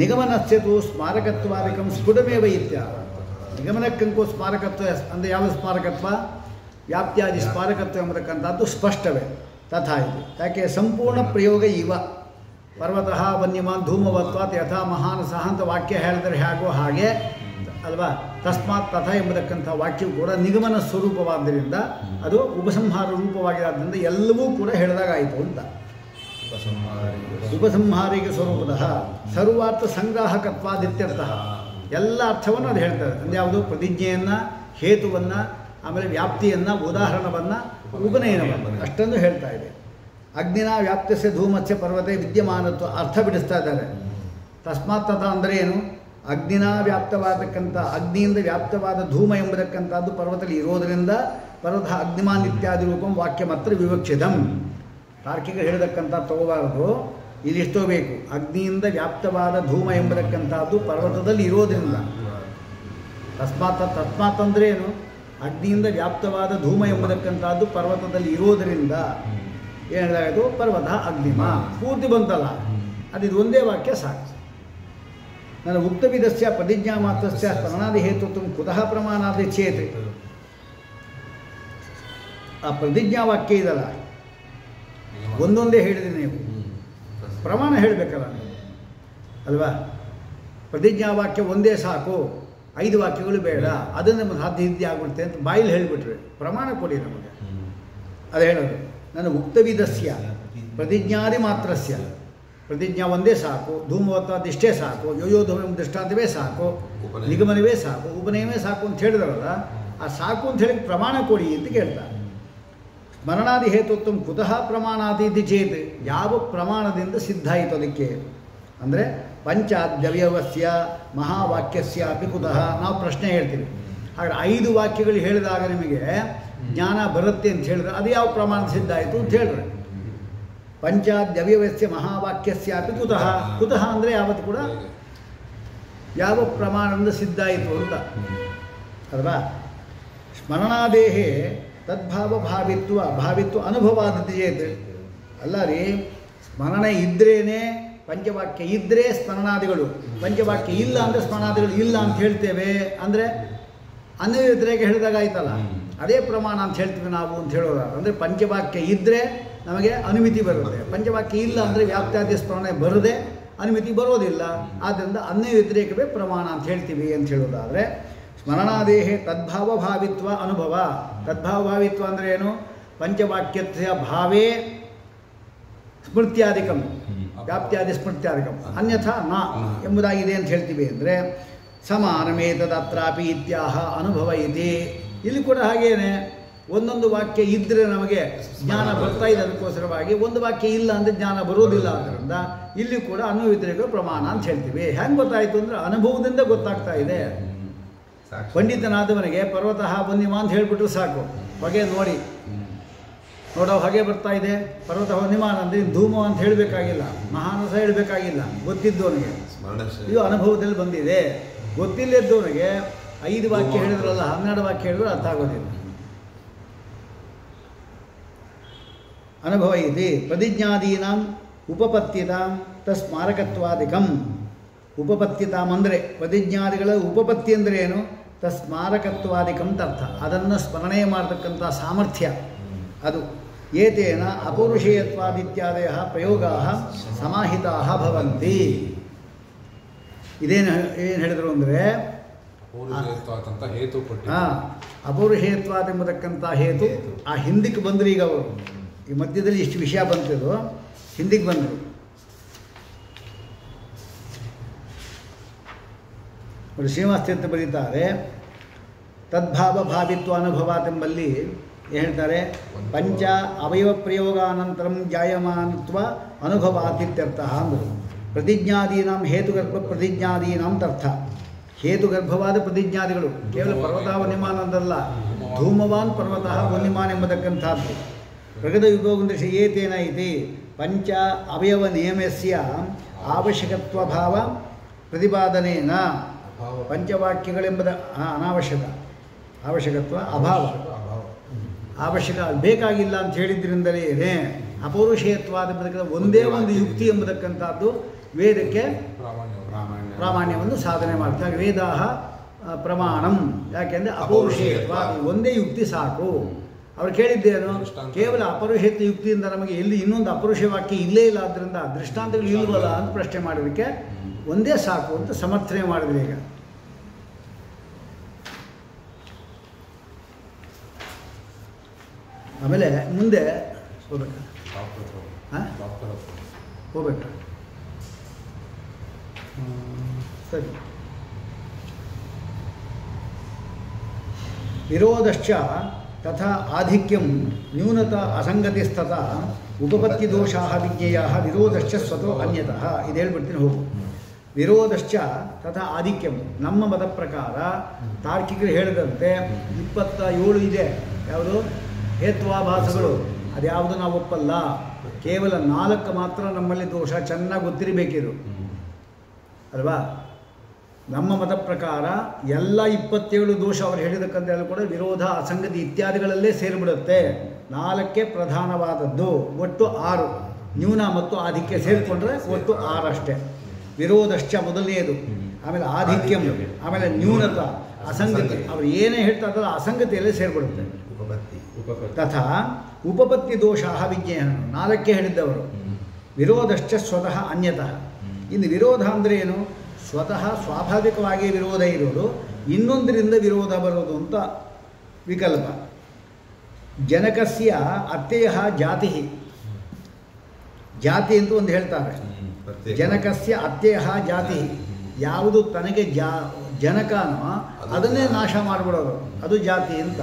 S1: ನಿಗಮನಸ್ಯತು ಸ್ಮಾರಕತ್ವಾದಿಕಂ ಸ್ಫುಟಮೇವ ಇತ್ಯ. ನಿಗಮನಕ್ಕಂಕೂ ಸ್ಮಾರಕತ್ವ ಅಂದರೆ ಯಾವ ಸ್ಮಾರಕತ್ವ? ವ್ಯಾಪ್ತ್ಯಾದಿ ಸ್ಮಾರಕತ್ವ ಎಂಬತಕ್ಕಂಥದ್ದು ಸ್ಪಷ್ಟವೇ. ತಥಾ ಇದು ಯಾಕೆ ಸಂಪೂರ್ಣ ಪ್ರಯೋಗ ಇವ ಪರ್ವತಃ ವನ್ಯಮಾನ್ ಧೂಮವತ್ವಾತ್ ಯಥಾ ಮಹಾನಸಃ ಅಂತ ವಾಕ್ಯ ಹೇಳಿದರೆ ಹೇಗೋ ಹಾಗೆ ಅಲ್ವಾ? ತಸ್ಮಾತ್ ತಥಾ ಎಂಬತಕ್ಕಂಥ ವಾಕ್ಯವು ಕೂಡ ನಿಗಮನ ಸ್ವರೂಪವಾದ್ದರಿಂದ ಅದು ಉಪಸಂಹಾರ ರೂಪವಾಗಿರೋದ್ರಿಂದ ಎಲ್ಲವೂ ಕೂಡ ಹೇಳಿದಾಗಾಯಿತು ಅಂತ. ಉಪಸಂಹಾರಿಕ ಸ್ವರೂಪದ ಸರ್ವಾರ್ಥ ಸಂಗ್ರಾಹಕತ್ವಾದಿತ್ಯರ್ಥ. ಎಲ್ಲ ಅರ್ಥವನ್ನು ಅದು ಹೇಳ್ತಾರೆ. ಅಂದರೆ ಯಾವುದು? ಪ್ರತಿಜ್ಞೆಯನ್ನು, ಹೇತುವನ್ನು, ಆಮೇಲೆ ವ್ಯಾಪ್ತಿಯನ್ನು, ಉದಾಹರಣವನ್ನು, ಉಪನಯನವನ್ನು ಅಷ್ಟೊಂದು ಹೇಳ್ತಾ ಇದೆ. ಅಗ್ನಿನ ವ್ಯಾಪ್ತಿಸ್ಯ ಧೂಮಸ್ಯ ಪರ್ವತೆ ವಿದ್ಯಮಾನತ್ವ ಅರ್ಥ ಬಿಡಿಸ್ತಾ ಇದ್ದಾರೆ. ತಸ್ಮಾತ್ ತಥಾ ಅಂದರೆ ಏನು? ಅಗ್ನಿನ ವ್ಯಾಪ್ತವಾದಕ್ಕಂಥ ಅಗ್ನಿಯಿಂದ ವ್ಯಾಪ್ತವಾದ ಧೂಮ ಎಂಬತಕ್ಕಂಥದ್ದು ಪರ್ವತದಲ್ಲಿ ಇರೋದರಿಂದ ಪರ್ವತ ಅಗ್ನಿಮಾನ್ ಇತ್ಯಾದಿ ರೂಪಂ ವಾಕ್ಯ ಮಾತ್ರ ವಿವಕ್ಷಿತಂ. ತಾರ್ಕಿಕರು ಹೇಳತಕ್ಕಂಥ ತಗೋಬಾರದು, ಇಲ್ಲಿಷ್ಟೋ ಬೇಕು. ಅಗ್ನಿಯಿಂದ ವ್ಯಾಪ್ತವಾದ ಧೂಮ ಎಂಬತಕ್ಕಂಥದ್ದು ಪರ್ವತದಲ್ಲಿ ಇರೋದ್ರಿಂದ, ತಸ್ಮಾತ್ ಅಂದರೆ ಏನು? ಅಗ್ನಿಯಿಂದ ವ್ಯಾಪ್ತವಾದ ಧೂಮ ಎಂಬತಕ್ಕಂಥದ್ದು ಪರ್ವತದಲ್ಲಿ ಇರೋದರಿಂದ ಏನಾಯಿತು? ಪರ್ವತ ಅಗ್ನಿಮ ಪೂರ್ತಿ ಬಂತಲ್ಲ, ಅದು ಒಂದೇ ವಾಕ್ಯ ಸಾಕು. ನನ್ನ ಉಕ್ತವಿದಸ್ಯ ಪ್ರತಿಜ್ಞಾ ಮಾತ್ರಸ್ಯ ಸ್ಮರಣಾದಿ ಹೇತುತ್ವ ಕುತಃ ಪ್ರಮಾಣಾದಿ ಚೇತ್. ಆ ಪ್ರತಿಜ್ಞಾ ವಾಕ್ಯ ಇದಲ್ಲ, ಒಂದೊಂದೇ ಹೇಳಿದ್ರಿ ನೀವು, ಪ್ರಮಾಣ ಹೇಳಬೇಕಲ್ಲ ನೀವು ಅಲ್ವಾ? ಪ್ರತಿಜ್ಞಾ ವಾಕ್ಯ ಒಂದೇ ಸಾಕು, 5 ವಾಕ್ಯಗಳು ಬೇಡ, ಅದನ್ನು ನಮಗೆ ಸಾಧ್ಯ ಇದ್ದೇ ಆಗ್ಬಿಡುತ್ತೆ ಅಂತ ಬಾಯಲ್ಲಿ ಹೇಳಿಬಿಟ್ರೆ ಪ್ರಮಾಣ ಕೊಡಿ ನಮಗೆ. ಅದು ಹೇಳೋದು ನನ್ನ ಉಕ್ತವಿದಸ್ಯ ಪ್ರತಿಜ್ಞಾದಿ ಮಾತ್ರಸ್ಯ, ಪ್ರತಿಜ್ಞಾ ಒಂದೇ ಸಾಕು, ಧೂಮವತ್ತಾದಿಷ್ಟೇ ಸಾಕು, ಯೋಯೋ ಧೂಮ ದೃಷ್ಟಾಂತವೇ ಸಾಕು, ನಿಗಮನವೇ ಸಾಕು, ಉಪನಯವೇ ಸಾಕು ಅಂತ ಹೇಳಿದ್ರಲ್ಲ, ಆ ಸಾಕು ಅಂತ ಹೇಳಿ ಪ್ರಮಾಣ ಕೊಡಿ ಅಂತ ಕೇಳ್ತಾರೆ. ಸ್ಮರಣಾದಿ ಹೇತುತ್ವ ಕುತಃ ಪ್ರಮಾಣಾದಿ ಇತಿ ಚೇತ್, ಯಾವ ಪ್ರಮಾಣದಿಂದ ಸಿದ್ಧ ಆಯಿತು ಅದಕ್ಕೆ ಅಂದರೆ ಪಂಚಾದ್ಯವ್ಯವಸ್ಯ ಮಹಾವಾಕ್ಯಸ್ಯ ಅಪಿ ಕುತಃ. ನಾವು ಪ್ರಶ್ನೆ ಹೇಳ್ತೀವಿ, ಹಾಗಾದ್ರೆ 5 ವಾಕ್ಯಗಳು ಹೇಳಿದಾಗ ನಿಮಗೆ ಜ್ಞಾನ ಬರುತ್ತೆ ಅಂತ ಹೇಳಿದ್ರೆ ಅದು ಯಾವ ಪ್ರಮಾಣ ಸಿದ್ಧ ಆಯಿತು ಅಂತ ಹೇಳಿದ್ರೆ, ಪಂಚಾದ್ಯವ್ಯವಸ್ಯ ಮಹಾವಾಕ್ಯಸ್ಯ ಅಪಿ ಕುತಃ. ಕುತಃ ಅಂದರೆ ಯಾವತ್ತು ಕೂಡ ಯಾವ ಪ್ರಮಾಣದಿಂದ ಸಿದ್ಧ ಆಯಿತು ಅಂತ ಅಲ್ವಾ? ಸ್ಮರಣಾದೇಹೇ ಭಾವಿತ್ವ ಅನುಭವಾದದ್ದು ಚೇತ್. ಅಲ್ಲ ರೀ, ಸ್ಮರಣೆ ಇದ್ರೇ ಪಂಚವಾಕ್ಯ ಇದ್ದರೆ ಸ್ಮರಣಾದಿಗಳು, ಪಂಚವಾಕ್ಯ ಇಲ್ಲ ಅಂದರೆ ಸ್ಮರಣಾದಿಗಳು ಇಲ್ಲ ಅಂತ ಹೇಳ್ತೇವೆ ಅಂದರೆ ಅನ್ಯವ್ಯತಿರೇಕ ಹೇಳಿದಾಗ ಆಯ್ತಲ್ಲ, ಅದೇ ಪ್ರಮಾಣ ಅಂತ ಹೇಳ್ತೀವಿ ನಾವು ಅಂತ ಹೇಳೋದು. ಅಂದರೆ ಪಂಚವಾಕ್ಯ ಇದ್ದರೆ ನಮಗೆ ಅನುಮಿತಿ ಬರುತ್ತೆ, ಪಂಚವಾಕ್ಯ ಇಲ್ಲ ಅಂದರೆ ವ್ಯಾಪ್ತ್ಯಾದಿ ಸ್ಮರಣೆ ಬರದೆ ಅನುಮಿತಿ ಬರೋದಿಲ್ಲ. ಆದ್ದರಿಂದ ಅನ್ಯವ್ಯತಿರೇಕವೇ ಪ್ರಮಾಣ ಅಂತ ಹೇಳ್ತೀವಿ ಅಂತ ಹೇಳೋದಾದರೆ, ಸ್ಮರಣಾದೇಹೇ ತದ್ಭಾವಭಾವಿತ್ವ ಅನುಭವ. ತದ್ಭಾವಭಾವಿತ್ವ ಅಂದರೆ ಏನು? ಪಂಚವಾಕ್ಯಸ್ಯ ಭಾವೇ ಸ್ಮೃತ್ಯಾದಿಕಂ, ವ್ಯಾಪ್ತ್ಯಾದಿ ಸ್ಮೃತ್ಯಾದಿಕಂ, ಅನ್ಯಥಾ ನ ಎಂಬುದಾಗಿದೆ ಅಂತ ಹೇಳ್ತೀವಿ. ಅಂದರೆ ಸಮಾನಮೇತದತ್ರಾಪಿ ಇತ್ಯಾಹ ಅನುಭವ ಇದೆ. ಇಲ್ಲಿ ಕೂಡ ಹಾಗೇನೆ ಒಂದೊಂದು ವಾಕ್ಯ ಇದ್ದರೆ ನಮಗೆ ಜ್ಞಾನ ಬರ್ತಾ ಇದೆ, ಅದಕ್ಕೋಸ್ಕರವಾಗಿ ಒಂದು ವಾಕ್ಯ ಇಲ್ಲ ಅಂದರೆ ಜ್ಞಾನ ಬರೋದಿಲ್ಲ. ಆದ್ದರಿಂದ ಇಲ್ಲಿ ಕೂಡ ಅನ್ಯವ್ಯತಿರೇಕ ಪ್ರಮಾಣ ಅಂತ ಹೇಳ್ತೀವಿ. ಹೆಂಗೆ ಗೊತ್ತಾಯಿತು ಅಂದರೆ ಅನುಭವದಿಂದ ಗೊತ್ತಾಗ್ತಾ ಇದೆ. ಪಂಡಿತನಾದವನಿಗೆ ಪರ್ವತ ಬಂದಿಮ ಅಂತ ಹೇಳಿಬಿಟ್ರು ಸಾಕು, ಹೊಗೆ ನೋಡೋ ಹಾಗೆ ಬರ್ತಾ ಇದೆ, ಪರ್ವತ ಹೊನ್ನಿಮಾನ ಅಂದರೆ ಧೂಮ ಅಂತ ಹೇಳಬೇಕಾಗಿಲ್ಲ, ಮಹಾನಸ ಹೇಳಬೇಕಾಗಿಲ್ಲ, ಗೊತ್ತಿದ್ದವನಿಗೆ ಇದು ಅನುಭವದಲ್ಲಿ ಬಂದಿದೆ. ಗೊತ್ತಿಲ್ಲದವನಿಗೆ 5 ವಾಕ್ಯ ಹೇಳಿದ್ರಲ್ಲ 12 ವಾಕ್ಯ ಹೇಳಿದ್ರು ಅರ್ಥ ಆಗೋದಿಲ್ಲ. ಅನುಭವ ಇದೆ. ಪ್ರತಿಜ್ಞಾದೀನಾಂ ಉಪಪತ್ತಿತಾಂ ತಸ್ಮಾರಕತ್ವಾದಿಕಂ. ಉಪಪತ್ತಿತಾಂ ಅಂದರೆ ಪ್ರತಿಜ್ಞಾದಿಗಳ ಉಪಪತ್ತಿ ಅಂದರೆ ಏನು? ತಸ್ಮಾರಕತ್ವಾದಿಕಂ ಅರ್ಥ, ಅದನ್ನು ಸ್ಮರಣೆ ಮಾಡತಕ್ಕಂಥ ಸಾಮರ್ಥ್ಯ ಅದು. ಏತೇನ ಅಪೌರುಷೇಯತ್ವಾದಿತ್ಯಾದಯ ಪ್ರಯೋಗಾ ಸಮಾಹಿತಾ ಭವಂತಿ. ಏನು ಹೇಳಿದರು ಅಂದರೆ ಅಪೌರುಷೇಯತ್ವಾದ ಎಂಬತಕ್ಕಂಥ ಹೇತು ಆ ಹಿಂದಕ್ಕೆ ಬಂದರು. ಈಗ ಅವರು ಈ ಮಧ್ಯದಲ್ಲಿ ಇಷ್ಟು ವಿಷಯ ಬಂತಿದ್ದು ಹಿಂದಿಗೆ ಬಂದರು. ಅವರು ಶ್ರೀನಿವಾಸ ಬರೀತಾರೆ, ತದ್ಭಾವ ಭಾವಿತ್ವ ಅನುಭವಾತ್ ಎಂಬಲ್ಲಿ ಏನು ಹೇಳ್ತಾರೆ? ಪಂಚ ಅವಯವ ಪ್ರಯೋಗಾನಂತರಂ ಜಾಯಮಾನತ್ವ ಅನುಭವಾತಿತ್ಯರ್ಥ ಅಂದರು. ಪ್ರತಿಜ್ಞಾದೀನಾಂ ಹೇತುಗರ್ಭ ಪ್ರತಿಜ್ಞಾದೀನಾಂ ಅರ್ಥ. ಹೇತುಗರ್ಭವಾದ ಪ್ರತಿಜ್ಞಾದಿಗಳು ಕೇವಲ ಪರ್ವತ ವನ್ಯಮಾನ ಅಂತಲ್ಲ, ಧೂಮವಾನ್ ಪರ್ವತ ವನ್ಯಮಾನ್ ಎಂಬತಕ್ಕಂಥದ್ದು. ಪ್ರಗತ ವಿಭೋಗಂದ್ರೆ ಏತೇನ ಇತಿ ಪಂಚ ಅವಯವ ನಿಯಮಸ್ಯ ಅವಶ್ಯಕತ್ವ ಭಾವ ಪ್ರತಿಪಾದನೇನ. ಪಂಚವಾಕ್ಯಗಳೆಂಬುದ ಅನಾವಶ್ಯಕ, ಅವಶ್ಯಕತ್ವ ಅಭಾವ, ಅವಶ್ಯಕ ಬೇಕಾಗಿಲ್ಲ ಅಂತ ಹೇಳಿದ್ರಿಂದಲೇ ಅಪೌರುಷೇಯತ್ವಾದ ಒಂದೇ ಒಂದು ಯುಕ್ತಿ ಎಂಬತಕ್ಕಂಥದ್ದು ವೇದಕ್ಕೆ ಪ್ರಾಮಾಣ್ಯವನ್ನು ಸಾಧನೆ ಮಾಡ್ತಾರೆ. ವೇದಾಹ ಪ್ರಮಾಣಂ, ಯಾಕೆಂದರೆ ಅಪೌರುಷೇಯತ್ವ ಒಂದೇ ಯುಕ್ತಿ ಸಾಕು. ಅವ್ರು ಕೇಳಿದ್ದೇನು? ಕೇವಲ ಅಪೌರುಷೇಯ ಯುಕ್ತಿಯಿಂದ ನಮಗೆ ಎಲ್ಲಿ ಇನ್ನೊಂದು ಅಪೌರುಷ ವಾಕ್ಯ ಇಲ್ಲೇ ಇಲ್ಲ, ಆದ್ದರಿಂದ ದೃಷ್ಟಾಂತಗಳು ಇಲ್ವಲ್ಲ ಅಂತ ಪ್ರಶ್ನೆ ಮಾಡೋದಕ್ಕೆ ಒಂದೇ ಸಾಕು ಅಂತ ಸಮರ್ಥನೆ ಮಾಡಿದ್ರೆ. ಈಗ ಆಮೇಲೆ ಮುಂದೆ ಹೋಗ್ಬೇಕಾ? ಹೋಗ್ಬೇಕಾ? ಸರಿ. ವಿರೋಧಶ್ಚ ತಥಾ ಆಧಿಕ್ಯಂ ನ್ಯೂನತಾ ಅಸಂಗತಿಸ್ತಥಾ ಉಪಪತ್ತಿದೋಷಾಃ ವಿಜ್ಞೇಯಾಃ ವಿರೋಧಶ್ಚ ಸ್ವತೋ ಅನ್ಯತಃ. ಇದು ಹೇಳ್ಬಿಡ್ತೀನಿ, ಹೋಗು. ವಿರೋಧಶ್ಚ ತಥಾ ಆಧಿಕ್ಯಂ, ನಮ್ಮ ಮತ ಪ್ರಕಾರ ತಾರ್ಕಿಕರು ಹೇಳಿದಂತೆ 27 ಇದೆ, ಯಾವುದು ಹೇತ್ವಾಭಾಸಗಳು ಅದ್ಯಾವುದು ನಾವು ಒಪ್ಪಲ್ಲ. ಕೇವಲ 4 ಮಾತ್ರ ನಮ್ಮಲ್ಲಿ ದೋಷ. ಚೆನ್ನಾಗಿ ಗೊತ್ತಿರಬೇಕಿದು ಅಲ್ವಾ. ನಮ್ಮ ಮತ ಪ್ರಕಾರ ಎಲ್ಲ 27 ದೋಷ ಅವರು ಹೇಳಿದಕ್ಕಂತೆಲ್ಲ ಕೂಡ ವಿರೋಧ, ಅಸಂಗತಿ ಇತ್ಯಾದಿಗಳಲ್ಲೇ ಸೇರಿಬಿಡುತ್ತೆ. 4 ಪ್ರಧಾನವಾದದ್ದು, ಒಟ್ಟು 6. ನ್ಯೂನ ಮತ್ತು ಆಧಿಕ್ಯ ಸೇರಿಕೊಂಡ್ರೆ ಒಟ್ಟು 6 ಅಷ್ಟೇ. ವಿರೋಧಶ್ಚ ಮೊದಲನೆಯದು, ಆಮೇಲೆ ಆಧಿಕ್ಯಂ, ಆಮೇಲೆ ನ್ಯೂನತ, ಅಸಂಗತಿ. ಅವರು ಏನೇ ಹೇಳ್ತಾ ಇದ್ದಾರೆ ಅಸಂಗತಿಯಲ್ಲೇ ಸೇರಿಬಿಡುತ್ತೆ. ತಥಾ ಉಪಪತ್ತಿ ದೋಷ ವಿಜ್ಞೇಯ 4 ಹೇಳಿದ್ದವರು. ವಿರೋಧಶ್ಚ ಸ್ವತಃ ಅನ್ಯತಃ. ಇನ್ನು ವಿರೋಧ ಅಂದರೆ ಏನು? ಸ್ವತಃ ಸ್ವಾಭಾವಿಕವಾಗಿ ವಿರೋಧ ಇರೋದು, ಇನ್ನೊಂದರಿಂದ ವಿರೋಧ ಬರೋದು ಅಂತ ವಿಕಲ್ಪ. ಜನಕಸ್ಯ ಅತ್ಯಯ ಜಾತಿ, ಜಾತಿ ಅಂತ ಒಂದು ಹೇಳ್ತಾರೆ. ಜನಕಸ್ಯ ಅತ್ಯಯ ಜಾತಿ, ಯಾವುದು ತನಗೆ ಜನಕನೋ ಅದನ್ನೇ ನಾಶ ಮಾಡಿಬಿಡೋದು, ಅದು ಜಾತಿ ಅಂತ.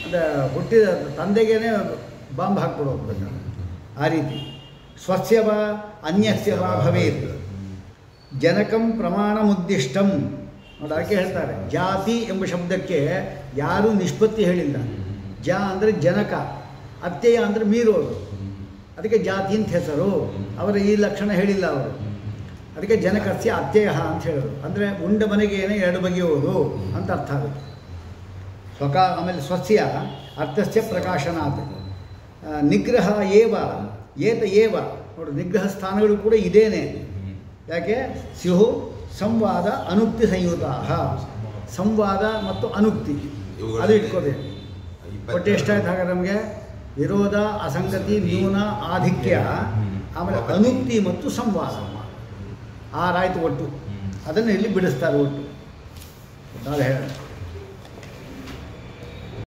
S1: ಅಂದರೆ ಹುಟ್ಟಿದ ತಂದೆಗೇ ಬಾಂಬ್ ಹಾಕ್ಬಿಡೋದು ಆ ರೀತಿ. ಸ್ವಸ್ಯವ ಅನ್ಯಸ್ಯವ ಭವೇತ್ ಜನಕಂ ಪ್ರಮಾಣಮುದ್ದಿಷ್ಟಂ. ನೋಡಿ ಅದಕ್ಕೆ ಹೇಳ್ತಾರೆ ಜಾತಿ ಎಂಬ ಶಬ್ದಕ್ಕೆ ಯಾರೂ ನಿಷ್ಪತ್ತಿ ಹೇಳಿಲ್ಲ. ಅಂದರೆ ಜನಕ, ಅತ್ಯಯ ಅಂದರೆ ಮೀರೋದು, ಅದಕ್ಕೆ ಜಾತಿ ಅಂತ ಹೆಸರು. ಅವರ ಈ ಲಕ್ಷಣ ಹೇಳಿಲ್ಲ ಅವರು, ಅದಕ್ಕೆ ಜನಕಸ್ಯ ಅತ್ಯಯ ಅಂತ ಹೇಳೋದು. ಅಂದರೆ ಉಂಡ ಮನೆಗೇನೆ 2 ಬಗೆಯೋದು ಅಂತ ಅರ್ಥ ಆಗುತ್ತೆ. ಆಮೇಲೆ ಸ್ವಸ್ಯ ಅರ್ಥಸ್ಯ ಪ್ರಕಾಶನಾತ್. ನಿಗ್ರಹ ಏವ ಏತ ಏವ. ನೋಡಿ ನಿಗ್ರಹ ಸ್ಥಾನಗಳು ಕೂಡ ಇದೇನೆ. ಯಾಕೆ? ಸ್ಯುಹು ಸಂವಾದ ಅನುಕ್ತಿ ಸಂಯುತ. ಸಂವಾದ ಮತ್ತು ಅನುಕ್ತಿ ಅದು ಇಟ್ಕೋಬೇಕು. ಒಟ್ಟು ಎಷ್ಟಾಯ್ತು ಹಾಗಾದ್ರೆ ನಮಗೆ? ವಿರೋಧ, ಅಸಂಗತಿ, ನ್ಯೂನ, ಆಧಿಕ್ಯ, ಆಮೇಲೆ ಅನುಕ್ತಿ ಮತ್ತು ಸಂವಾದ 6 ಆಯಿತು ಒಟ್ಟು. ಅದನ್ನು ಇಲ್ಲಿ ಬಿಡಿಸ್ತಾರೆ ಒಟ್ಟು. ಅದು ಹೇಳ